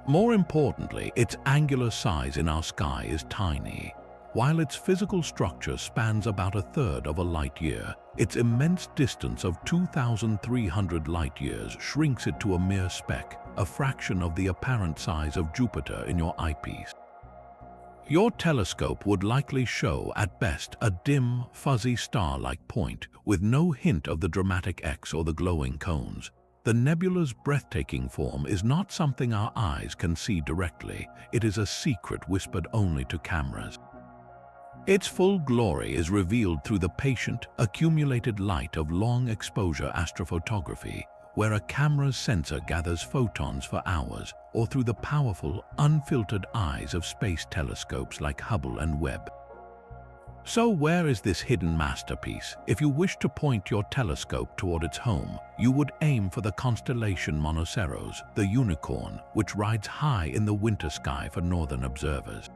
A: More importantly, its angular size in our sky is tiny. While its physical structure spans about a third of a light year, its immense distance of 2,300 light years shrinks it to a mere speck, a fraction of the apparent size of Jupiter in your eyepiece. Your telescope would likely show, at best, a dim, fuzzy star-like point with no hint of the dramatic X or the glowing cones. The nebula's breathtaking form is not something our eyes can see directly. It is a secret whispered only to cameras. Its full glory is revealed through the patient, accumulated light of long-exposure astrophotography, where a camera's sensor gathers photons for hours, or through the powerful, unfiltered eyes of space telescopes like Hubble and Webb. So where is this hidden masterpiece? If you wish to point your telescope toward its home, you would aim for the constellation Monoceros, the unicorn, which rides high in the winter sky for northern observers.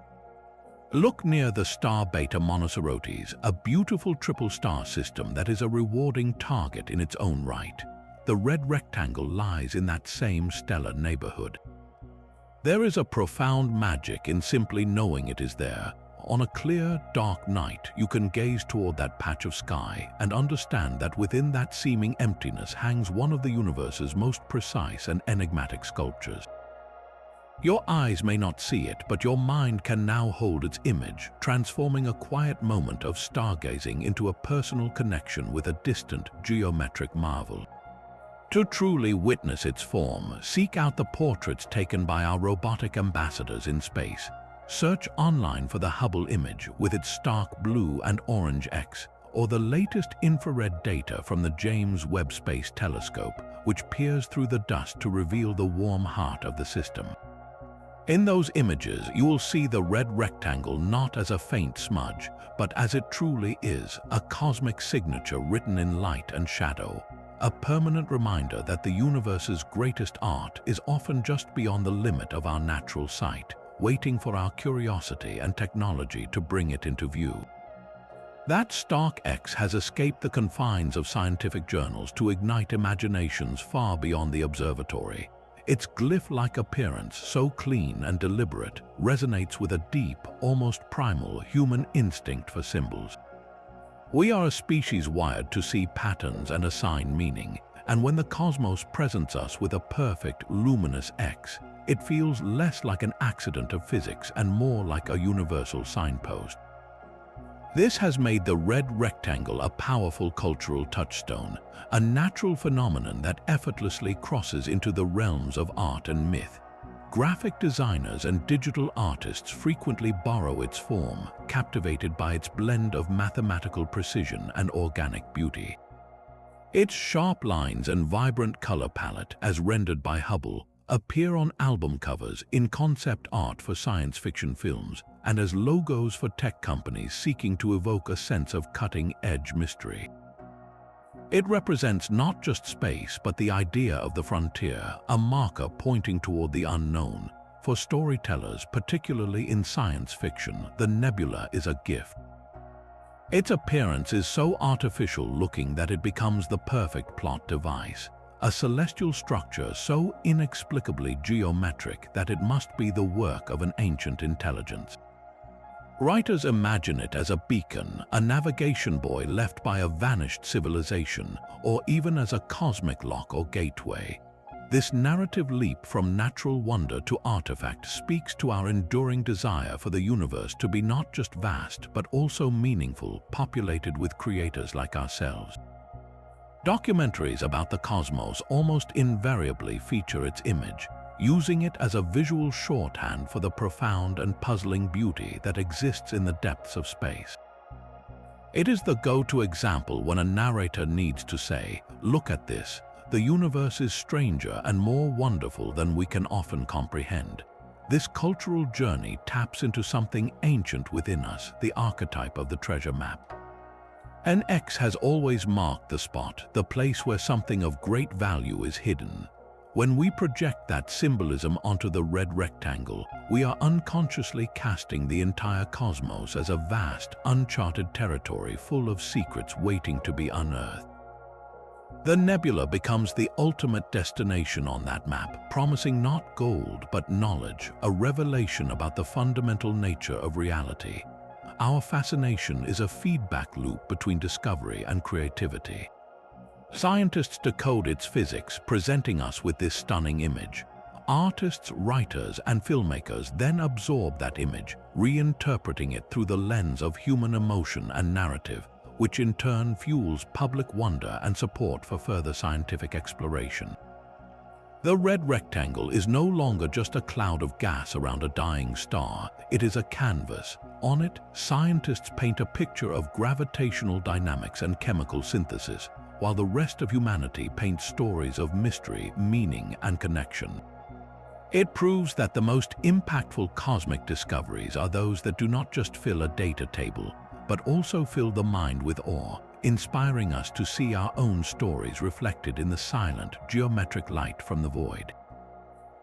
A: Look near the star Beta Monocerotis, a beautiful triple star system that is a rewarding target in its own right. The red rectangle lies in that same stellar neighborhood. There is a profound magic in simply knowing it is there. On a clear, dark night, you can gaze toward that patch of sky and understand that within that seeming emptiness hangs one of the universe's most precise and enigmatic sculptures. Your eyes may not see it, but your mind can now hold its image, transforming a quiet moment of stargazing into a personal connection with a distant, geometric marvel. To truly witness its form, seek out the portraits taken by our robotic ambassadors in space. Search online for the Hubble image with its stark blue and orange X, or the latest infrared data from the James Webb Space Telescope, which peers through the dust to reveal the warm heart of the system. In those images, you will see the red rectangle not as a faint smudge, but as it truly is, a cosmic signature written in light and shadow, a permanent reminder that the universe's greatest art is often just beyond the limit of our natural sight, waiting for our curiosity and technology to bring it into view. That stark X has escaped the confines of scientific journals to ignite imaginations far beyond the observatory. Its glyph-like appearance, so clean and deliberate, resonates with a deep, almost primal human instinct for symbols. We are a species wired to see patterns and assign meaning, and when the cosmos presents us with a perfect, luminous X, it feels less like an accident of physics and more like a universal signpost. This has made the red rectangle a powerful cultural touchstone, a natural phenomenon that effortlessly crosses into the realms of art and myth. Graphic designers and digital artists frequently borrow its form, captivated by its blend of mathematical precision and organic beauty. Its sharp lines and vibrant color palette, as rendered by Hubble, appear on album covers, in concept art for science fiction films, and as logos for tech companies seeking to evoke a sense of cutting-edge mystery. It represents not just space, but the idea of the frontier, a marker pointing toward the unknown. For storytellers, particularly in science fiction, the nebula is a gift. Its appearance is so artificial-looking that it becomes the perfect plot device. A celestial structure so inexplicably geometric that it must be the work of an ancient intelligence. Writers imagine it as a beacon, a navigation buoy left by a vanished civilization, or even as a cosmic lock or gateway. This narrative leap from natural wonder to artifact speaks to our enduring desire for the universe to be not just vast, but also meaningful, populated with creators like ourselves. Documentaries about the cosmos almost invariably feature its image, using it as a visual shorthand for the profound and puzzling beauty that exists in the depths of space. It is the go-to example when a narrator needs to say, "Look at this, the universe is stranger and more wonderful than we can often comprehend." This cultural journey taps into something ancient within us, the archetype of the treasure map. An X has always marked the spot, the place where something of great value is hidden. When we project that symbolism onto the red rectangle, we are unconsciously casting the entire cosmos as a vast, uncharted territory full of secrets waiting to be unearthed. The nebula becomes the ultimate destination on that map, promising not gold but knowledge, a revelation about the fundamental nature of reality. Our fascination is a feedback loop between discovery and creativity. Scientists decode its physics, presenting us with this stunning image. Artists, writers, and filmmakers then absorb that image, reinterpreting it through the lens of human emotion and narrative, which in turn fuels public wonder and support for further scientific exploration. The red rectangle is no longer just a cloud of gas around a dying star, it is a canvas. On it, scientists paint a picture of gravitational dynamics and chemical synthesis, while the rest of humanity paints stories of mystery, meaning, and connection. It proves that the most impactful cosmic discoveries are those that do not just fill a data table, but also fill the mind with awe, inspiring us to see our own stories reflected in the silent, geometric light from the void.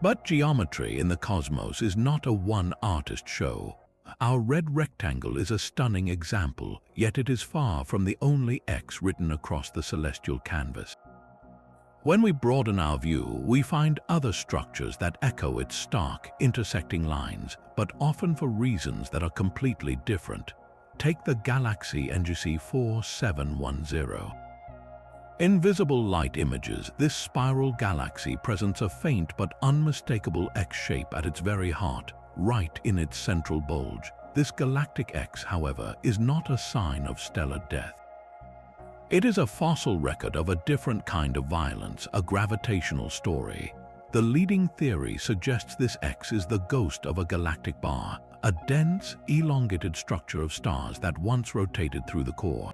A: But geometry in the cosmos is not a one-artist show. Our red rectangle is a stunning example, yet it is far from the only X written across the celestial canvas. When we broaden our view, we find other structures that echo its stark, intersecting lines, but often for reasons that are completely different. Take the galaxy NGC 4710. In visible light images, this spiral galaxy presents a faint but unmistakable X shape at its very heart, right in its central bulge. This galactic X, however, is not a sign of stellar death. It is a fossil record of a different kind of violence, a gravitational story. The leading theory suggests this X is the ghost of a galactic bar, a dense, elongated structure of stars that once rotated through the core.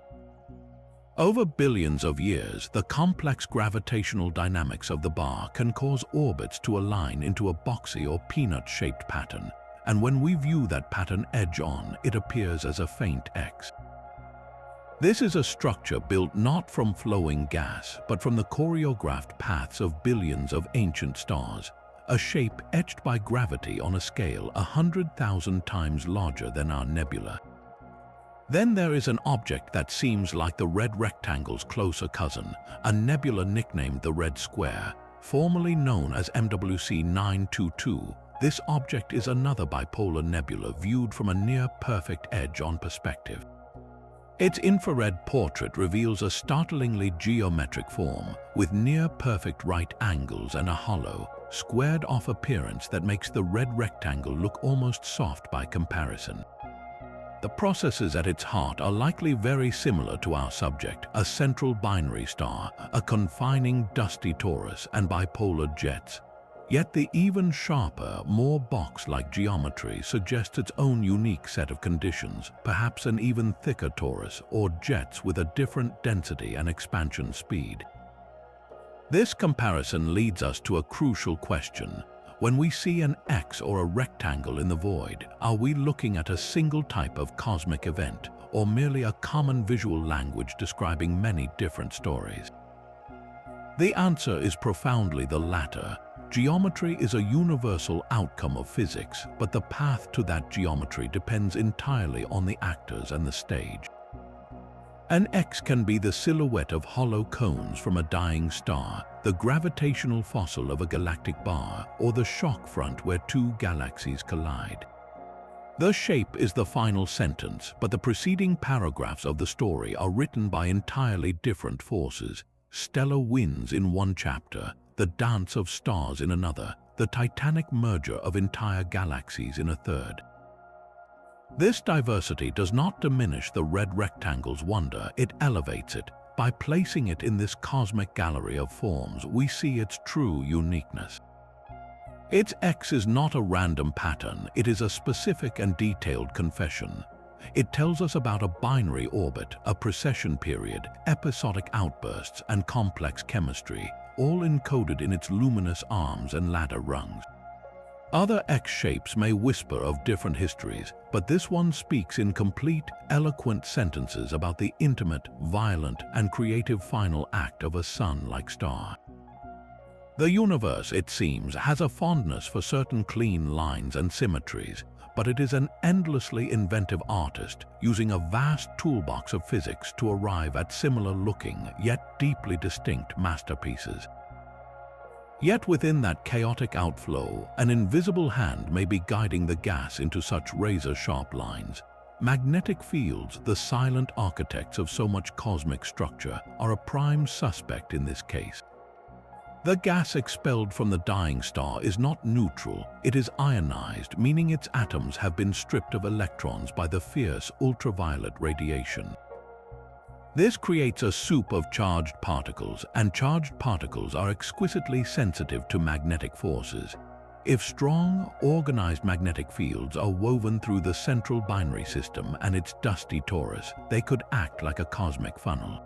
A: Over billions of years, the complex gravitational dynamics of the bar can cause orbits to align into a boxy or peanut-shaped pattern, and when we view that pattern edge-on, it appears as a faint X. This is a structure built not from flowing gas, but from the choreographed paths of billions of ancient stars, a shape etched by gravity on a scale 100,000 times larger than our nebula. Then there is an object that seems like the red rectangle's closer cousin, a nebula nicknamed the Red Square, formerly known as MWC 922. This object is another bipolar nebula viewed from a near-perfect edge-on perspective. Its infrared portrait reveals a startlingly geometric form, with near-perfect right angles and a hollow, squared-off appearance that makes the red rectangle look almost soft by comparison. The processes at its heart are likely very similar to our subject, a central binary star, a confining dusty torus, and bipolar jets. Yet the even sharper, more box-like geometry suggests its own unique set of conditions, perhaps an even thicker torus or jets with a different density and expansion speed. This comparison leads us to a crucial question. When we see an X or a rectangle in the void, are we looking at a single type of cosmic event, or merely a common visual language describing many different stories? The answer is profoundly the latter. Geometry is a universal outcome of physics, but the path to that geometry depends entirely on the actors and the stage. An X can be the silhouette of hollow cones from a dying star, the gravitational fossil of a galactic bar, or the shock front where two galaxies collide. The shape is the final sentence, but the preceding paragraphs of the story are written by entirely different forces. Stellar winds in one chapter, the dance of stars in another, the titanic merger of entire galaxies in a third. This diversity does not diminish the red rectangle's wonder, it elevates it. By placing it in this cosmic gallery of forms, we see its true uniqueness. Its X is not a random pattern, it is a specific and detailed confession. It tells us about a binary orbit, a precession period, episodic outbursts, and complex chemistry, all encoded in its luminous arms and ladder rungs. Other X shapes may whisper of different histories, but this one speaks in complete, eloquent sentences about the intimate, violent, and creative final act of a sun-like star. The universe, it seems, has a fondness for certain clean lines and symmetries, but it is an endlessly inventive artist using a vast toolbox of physics to arrive at similar-looking, yet deeply distinct masterpieces. Yet within that chaotic outflow, an invisible hand may be guiding the gas into such razor-sharp lines. Magnetic fields, the silent architects of so much cosmic structure, are a prime suspect in this case. The gas expelled from the dying star is not neutral, it is ionized, meaning its atoms have been stripped of electrons by the fierce ultraviolet radiation. This creates a soup of charged particles, and charged particles are exquisitely sensitive to magnetic forces. If strong, organized magnetic fields are woven through the central binary system and its dusty torus, they could act like a cosmic funnel.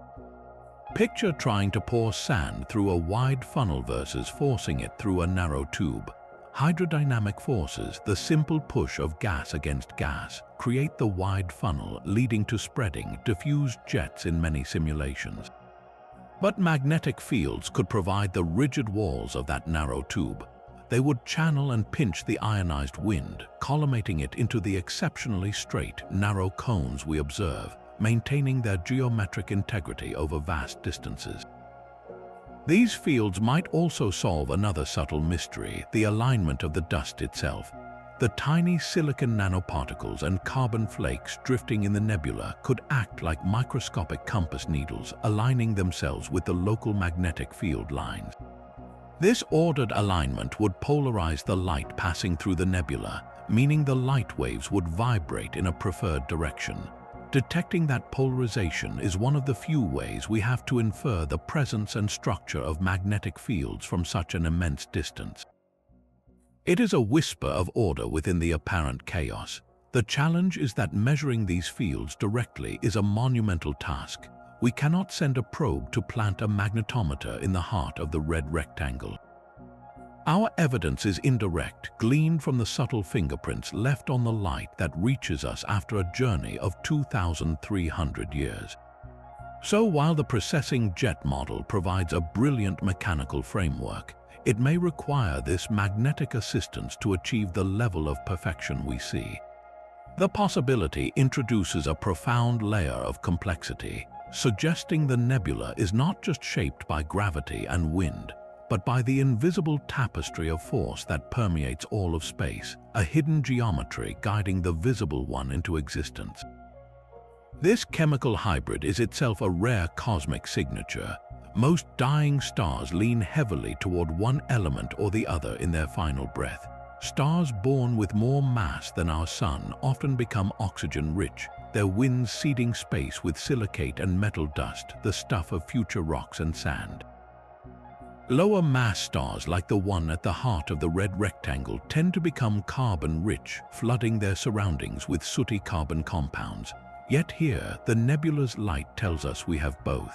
A: Picture trying to pour sand through a wide funnel versus forcing it through a narrow tube. Hydrodynamic forces, the simple push of gas against gas, create the wide funnel, leading to spreading, diffused jets in many simulations. But magnetic fields could provide the rigid walls of that narrow tube. They would channel and pinch the ionized wind, collimating it into the exceptionally straight, narrow cones we observe, maintaining their geometric integrity over vast distances. These fields might also solve another subtle mystery, the alignment of the dust itself. The tiny silicon nanoparticles and carbon flakes drifting in the nebula could act like microscopic compass needles, aligning themselves with the local magnetic field lines. This ordered alignment would polarize the light passing through the nebula, meaning the light waves would vibrate in a preferred direction. Detecting that polarization is one of the few ways we have to infer the presence and structure of magnetic fields from such an immense distance. It is a whisper of order within the apparent chaos. The challenge is that measuring these fields directly is a monumental task. We cannot send a probe to plant a magnetometer in the heart of the red rectangle. Our evidence is indirect, gleaned from the subtle fingerprints left on the light that reaches us after a journey of 2,300 years. So while the processing jet model provides a brilliant mechanical framework, it may require this magnetic assistance to achieve the level of perfection we see. The possibility introduces a profound layer of complexity, suggesting the nebula is not just shaped by gravity and wind, but by the invisible tapestry of force that permeates all of space, a hidden geometry guiding the visible one into existence. This chemical hybrid is itself a rare cosmic signature. Most dying stars lean heavily toward one element or the other in their final breath. Stars born with more mass than our Sun often become oxygen-rich, their winds seeding space with silicate and metal dust, the stuff of future rocks and sand. Lower mass stars like the one at the heart of the red rectangle tend to become carbon-rich, flooding their surroundings with sooty carbon compounds. Yet here, the nebula's light tells us we have both.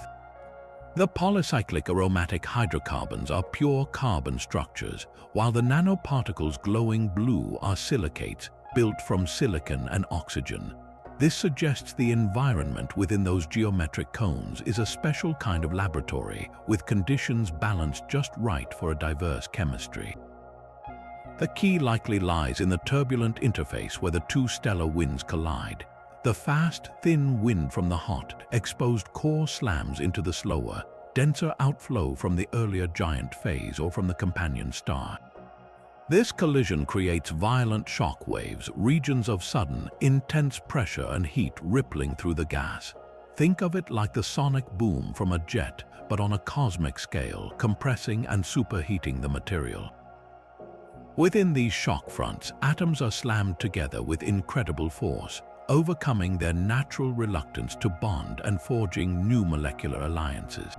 A: The polycyclic aromatic hydrocarbons are pure carbon structures, while the nanoparticles glowing blue are silicates, built from silicon and oxygen. This suggests the environment within those geometric cones is a special kind of laboratory, with conditions balanced just right for a diverse chemistry. The key likely lies in the turbulent interface where the two stellar winds collide. The fast, thin wind from the hot, exposed core slams into the slower, denser outflow from the earlier giant phase or from the companion star. This collision creates violent shock waves, regions of sudden, intense pressure and heat rippling through the gas. Think of it like the sonic boom from a jet, but on a cosmic scale, compressing and superheating the material. Within these shock fronts, atoms are slammed together with incredible force, overcoming their natural reluctance to bond and forging new molecular alliances.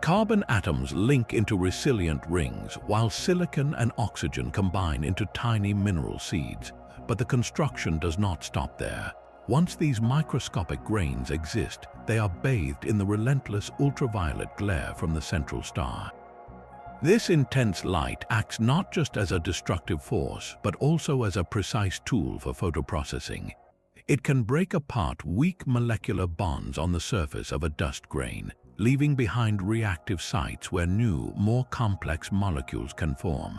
A: Carbon atoms link into resilient rings, while silicon and oxygen combine into tiny mineral seeds. But the construction does not stop there. Once these microscopic grains exist, they are bathed in the relentless ultraviolet glare from the central star. This intense light acts not just as a destructive force, but also as a precise tool for photoprocessing. It can break apart weak molecular bonds on the surface of a dust grain, leaving behind reactive sites where new, more complex molecules can form.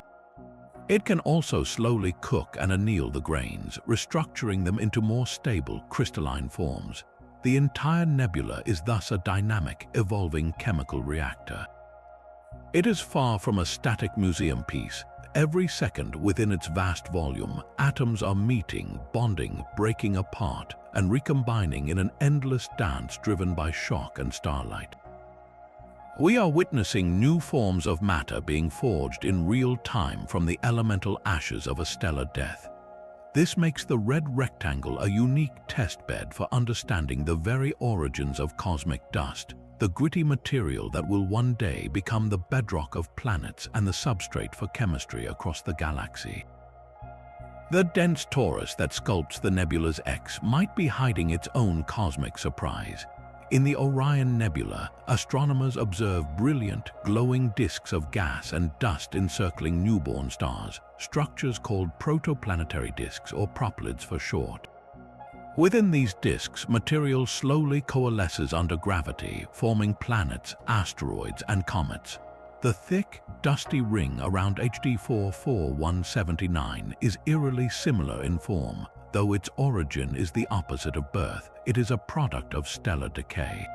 A: It can also slowly cook and anneal the grains, restructuring them into more stable, crystalline forms. The entire nebula is thus a dynamic, evolving chemical reactor. It is far from a static museum piece. Every second within its vast volume, atoms are meeting, bonding, breaking apart, and recombining in an endless dance driven by shock and starlight. We are witnessing new forms of matter being forged in real time from the elemental ashes of a stellar death. This makes the red rectangle a unique testbed for understanding the very origins of cosmic dust, the gritty material that will one day become the bedrock of planets and the substrate for chemistry across the galaxy. The dense torus that sculpts the nebula's X might be hiding its own cosmic surprise. In the Orion Nebula, astronomers observe brilliant, glowing disks of gas and dust encircling newborn stars, structures called protoplanetary disks or proplyds for short. Within these disks, material slowly coalesces under gravity, forming planets, asteroids, and comets. The thick, dusty ring around HD 44179 is eerily similar in form. Though its origin is the opposite of birth, it is a product of stellar decay.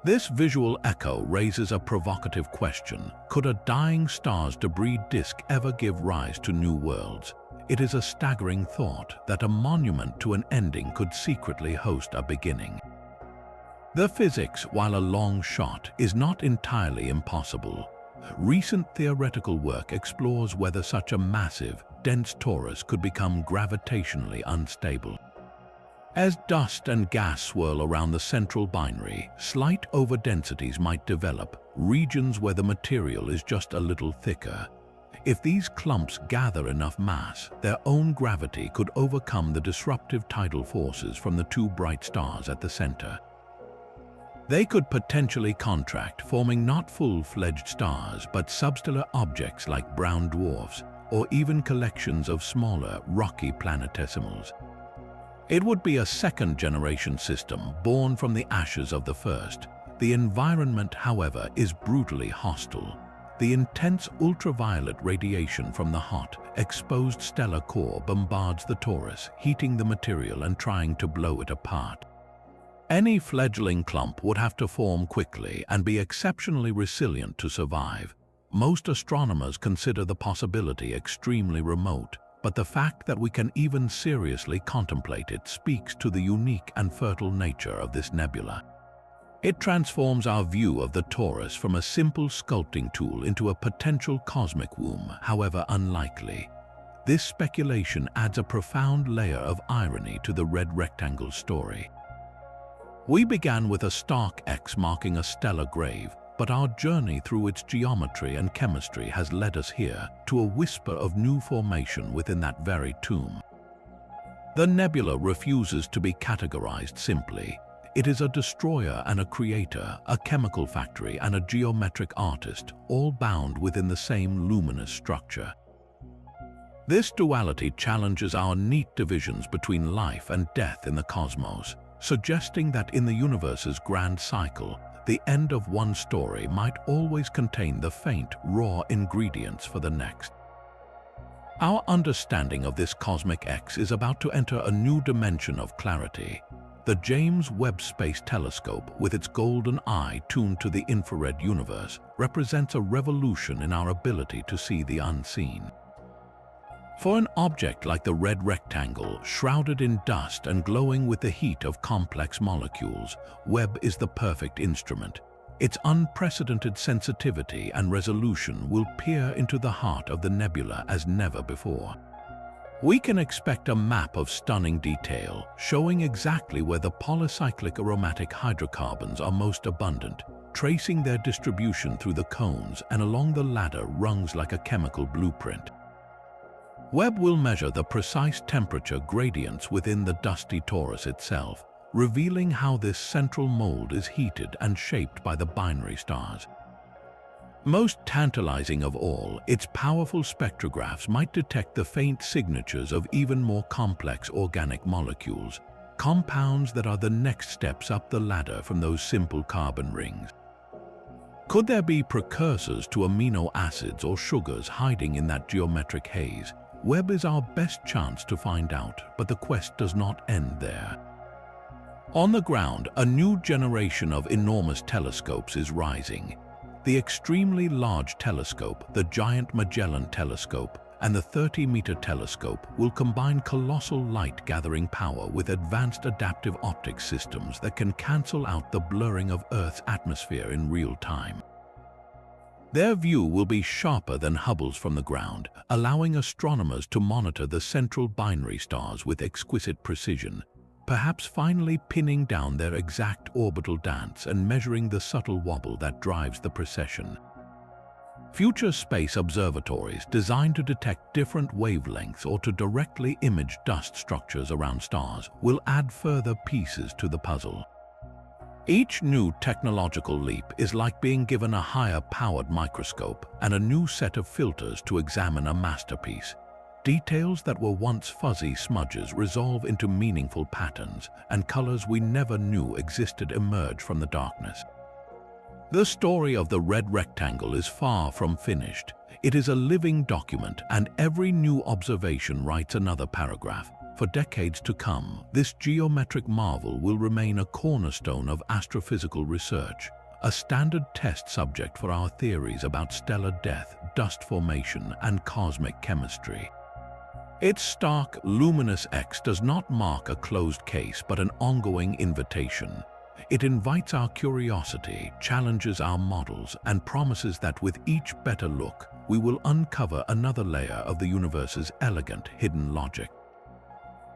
A: This visual echo raises a provocative question. Could a dying star's debris disk ever give rise to new worlds? It is a staggering thought that a monument to an ending could secretly host a beginning. The physics, while a long shot, is not entirely impossible. Recent theoretical work explores whether such a massive, dense torus could become gravitationally unstable. As dust and gas swirl around the central binary, slight overdensities might develop, regions where the material is just a little thicker. If these clumps gather enough mass, their own gravity could overcome the disruptive tidal forces from the two bright stars at the center. They could potentially contract, forming not full-fledged stars, but substellar objects like brown dwarfs, or even collections of smaller, rocky planetesimals. It would be a second-generation system born from the ashes of the first. The environment, however, is brutally hostile. The intense ultraviolet radiation from the hot, exposed stellar core bombards the torus, heating the material and trying to blow it apart. Any fledgling clump would have to form quickly and be exceptionally resilient to survive. Most astronomers consider the possibility extremely remote, but the fact that we can even seriously contemplate it speaks to the unique and fertile nature of this nebula. It transforms our view of the torus from a simple sculpting tool into a potential cosmic womb, however unlikely. This speculation adds a profound layer of irony to the red rectangle story. We began with a stark X marking a stellar grave, but our journey through its geometry and chemistry has led us here to a whisper of new formation within that very tomb. The nebula refuses to be categorized simply. It is a destroyer and a creator, a chemical factory and a geometric artist, all bound within the same luminous structure. This duality challenges our neat divisions between life and death in the cosmos, suggesting that in the universe's grand cycle, the end of one story might always contain the faint, raw ingredients for the next. Our understanding of this cosmic X is about to enter a new dimension of clarity. The James Webb Space Telescope, with its golden eye tuned to the infrared universe, represents a revolution in our ability to see the unseen. For an object like the red rectangle, shrouded in dust and glowing with the heat of complex molecules, Webb is the perfect instrument. Its unprecedented sensitivity and resolution will peer into the heart of the nebula as never before. We can expect a map of stunning detail, showing exactly where the polycyclic aromatic hydrocarbons are most abundant, tracing their distribution through the cones and along the ladder rungs like a chemical blueprint. Webb will measure the precise temperature gradients within the dusty torus itself, revealing how this central mold is heated and shaped by the binary stars. Most tantalizing of all, its powerful spectrographs might detect the faint signatures of even more complex organic molecules, compounds that are the next steps up the ladder from those simple carbon rings. Could there be precursors to amino acids or sugars hiding in that geometric haze? Webb is our best chance to find out, but the quest does not end there. On the ground, a new generation of enormous telescopes is rising. The extremely large telescope, the Giant Magellan Telescope, and the 30-meter telescope will combine colossal light-gathering power with advanced adaptive optics systems that can cancel out the blurring of Earth's atmosphere in real time. Their view will be sharper than Hubble's from the ground, allowing astronomers to monitor the central binary stars with exquisite precision, perhaps finally pinning down their exact orbital dance and measuring the subtle wobble that drives the procession. Future space observatories designed to detect different wavelengths or to directly image dust structures around stars will add further pieces to the puzzle. Each new technological leap is like being given a higher-powered microscope and a new set of filters to examine a masterpiece. Details that were once fuzzy smudges resolve into meaningful patterns, and colors we never knew existed emerge from the darkness. The story of the red rectangle is far from finished. It is a living document, and every new observation writes another paragraph. For decades to come, this geometric marvel will remain a cornerstone of astrophysical research, a standard test subject for our theories about stellar death, dust formation, and cosmic chemistry. Its stark, luminous X does not mark a closed case but an ongoing invitation. It invites our curiosity, challenges our models, and promises that with each better look, we will uncover another layer of the universe's elegant, hidden logic.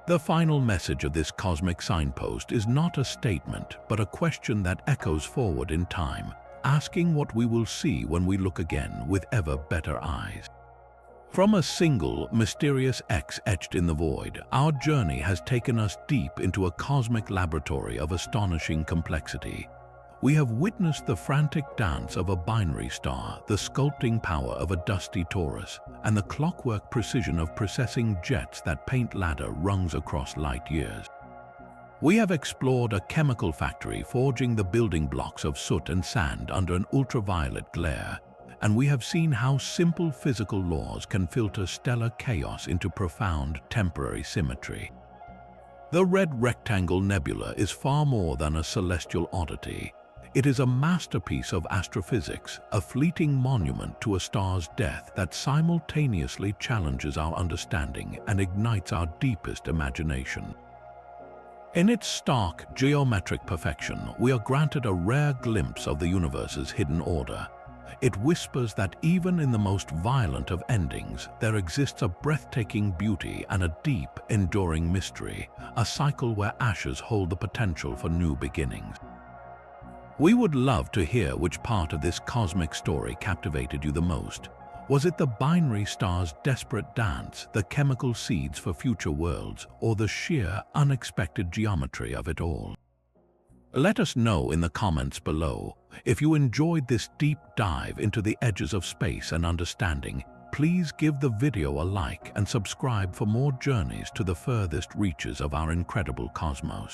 A: The final message of this cosmic signpost is not a statement, but a question that echoes forward in time, asking what we will see when we look again with ever better eyes. From a single, mysterious X etched in the void, our journey has taken us deep into a cosmic laboratory of astonishing complexity. We have witnessed the frantic dance of a binary star, the sculpting power of a dusty torus, and the clockwork precision of processing jets that paint ladder rungs across light years. We have explored a chemical factory forging the building blocks of soot and sand under an ultraviolet glare, and we have seen how simple physical laws can filter stellar chaos into profound temporary symmetry. The Red Rectangle Nebula is far more than a celestial oddity. It is a masterpiece of astrophysics, a fleeting monument to a star's death that simultaneously challenges our understanding and ignites our deepest imagination. In its stark, geometric perfection, we are granted a rare glimpse of the universe's hidden order. It whispers that even in the most violent of endings, there exists a breathtaking beauty and a deep, enduring mystery, a cycle where ashes hold the potential for new beginnings. We would love to hear which part of this cosmic story captivated you the most. Was it the binary star's desperate dance, the chemical seeds for future worlds, or the sheer, unexpected geometry of it all? Let us know in the comments below. If you enjoyed this deep dive into the edges of space and understanding, please give the video a like and subscribe for more journeys to the furthest reaches of our incredible cosmos.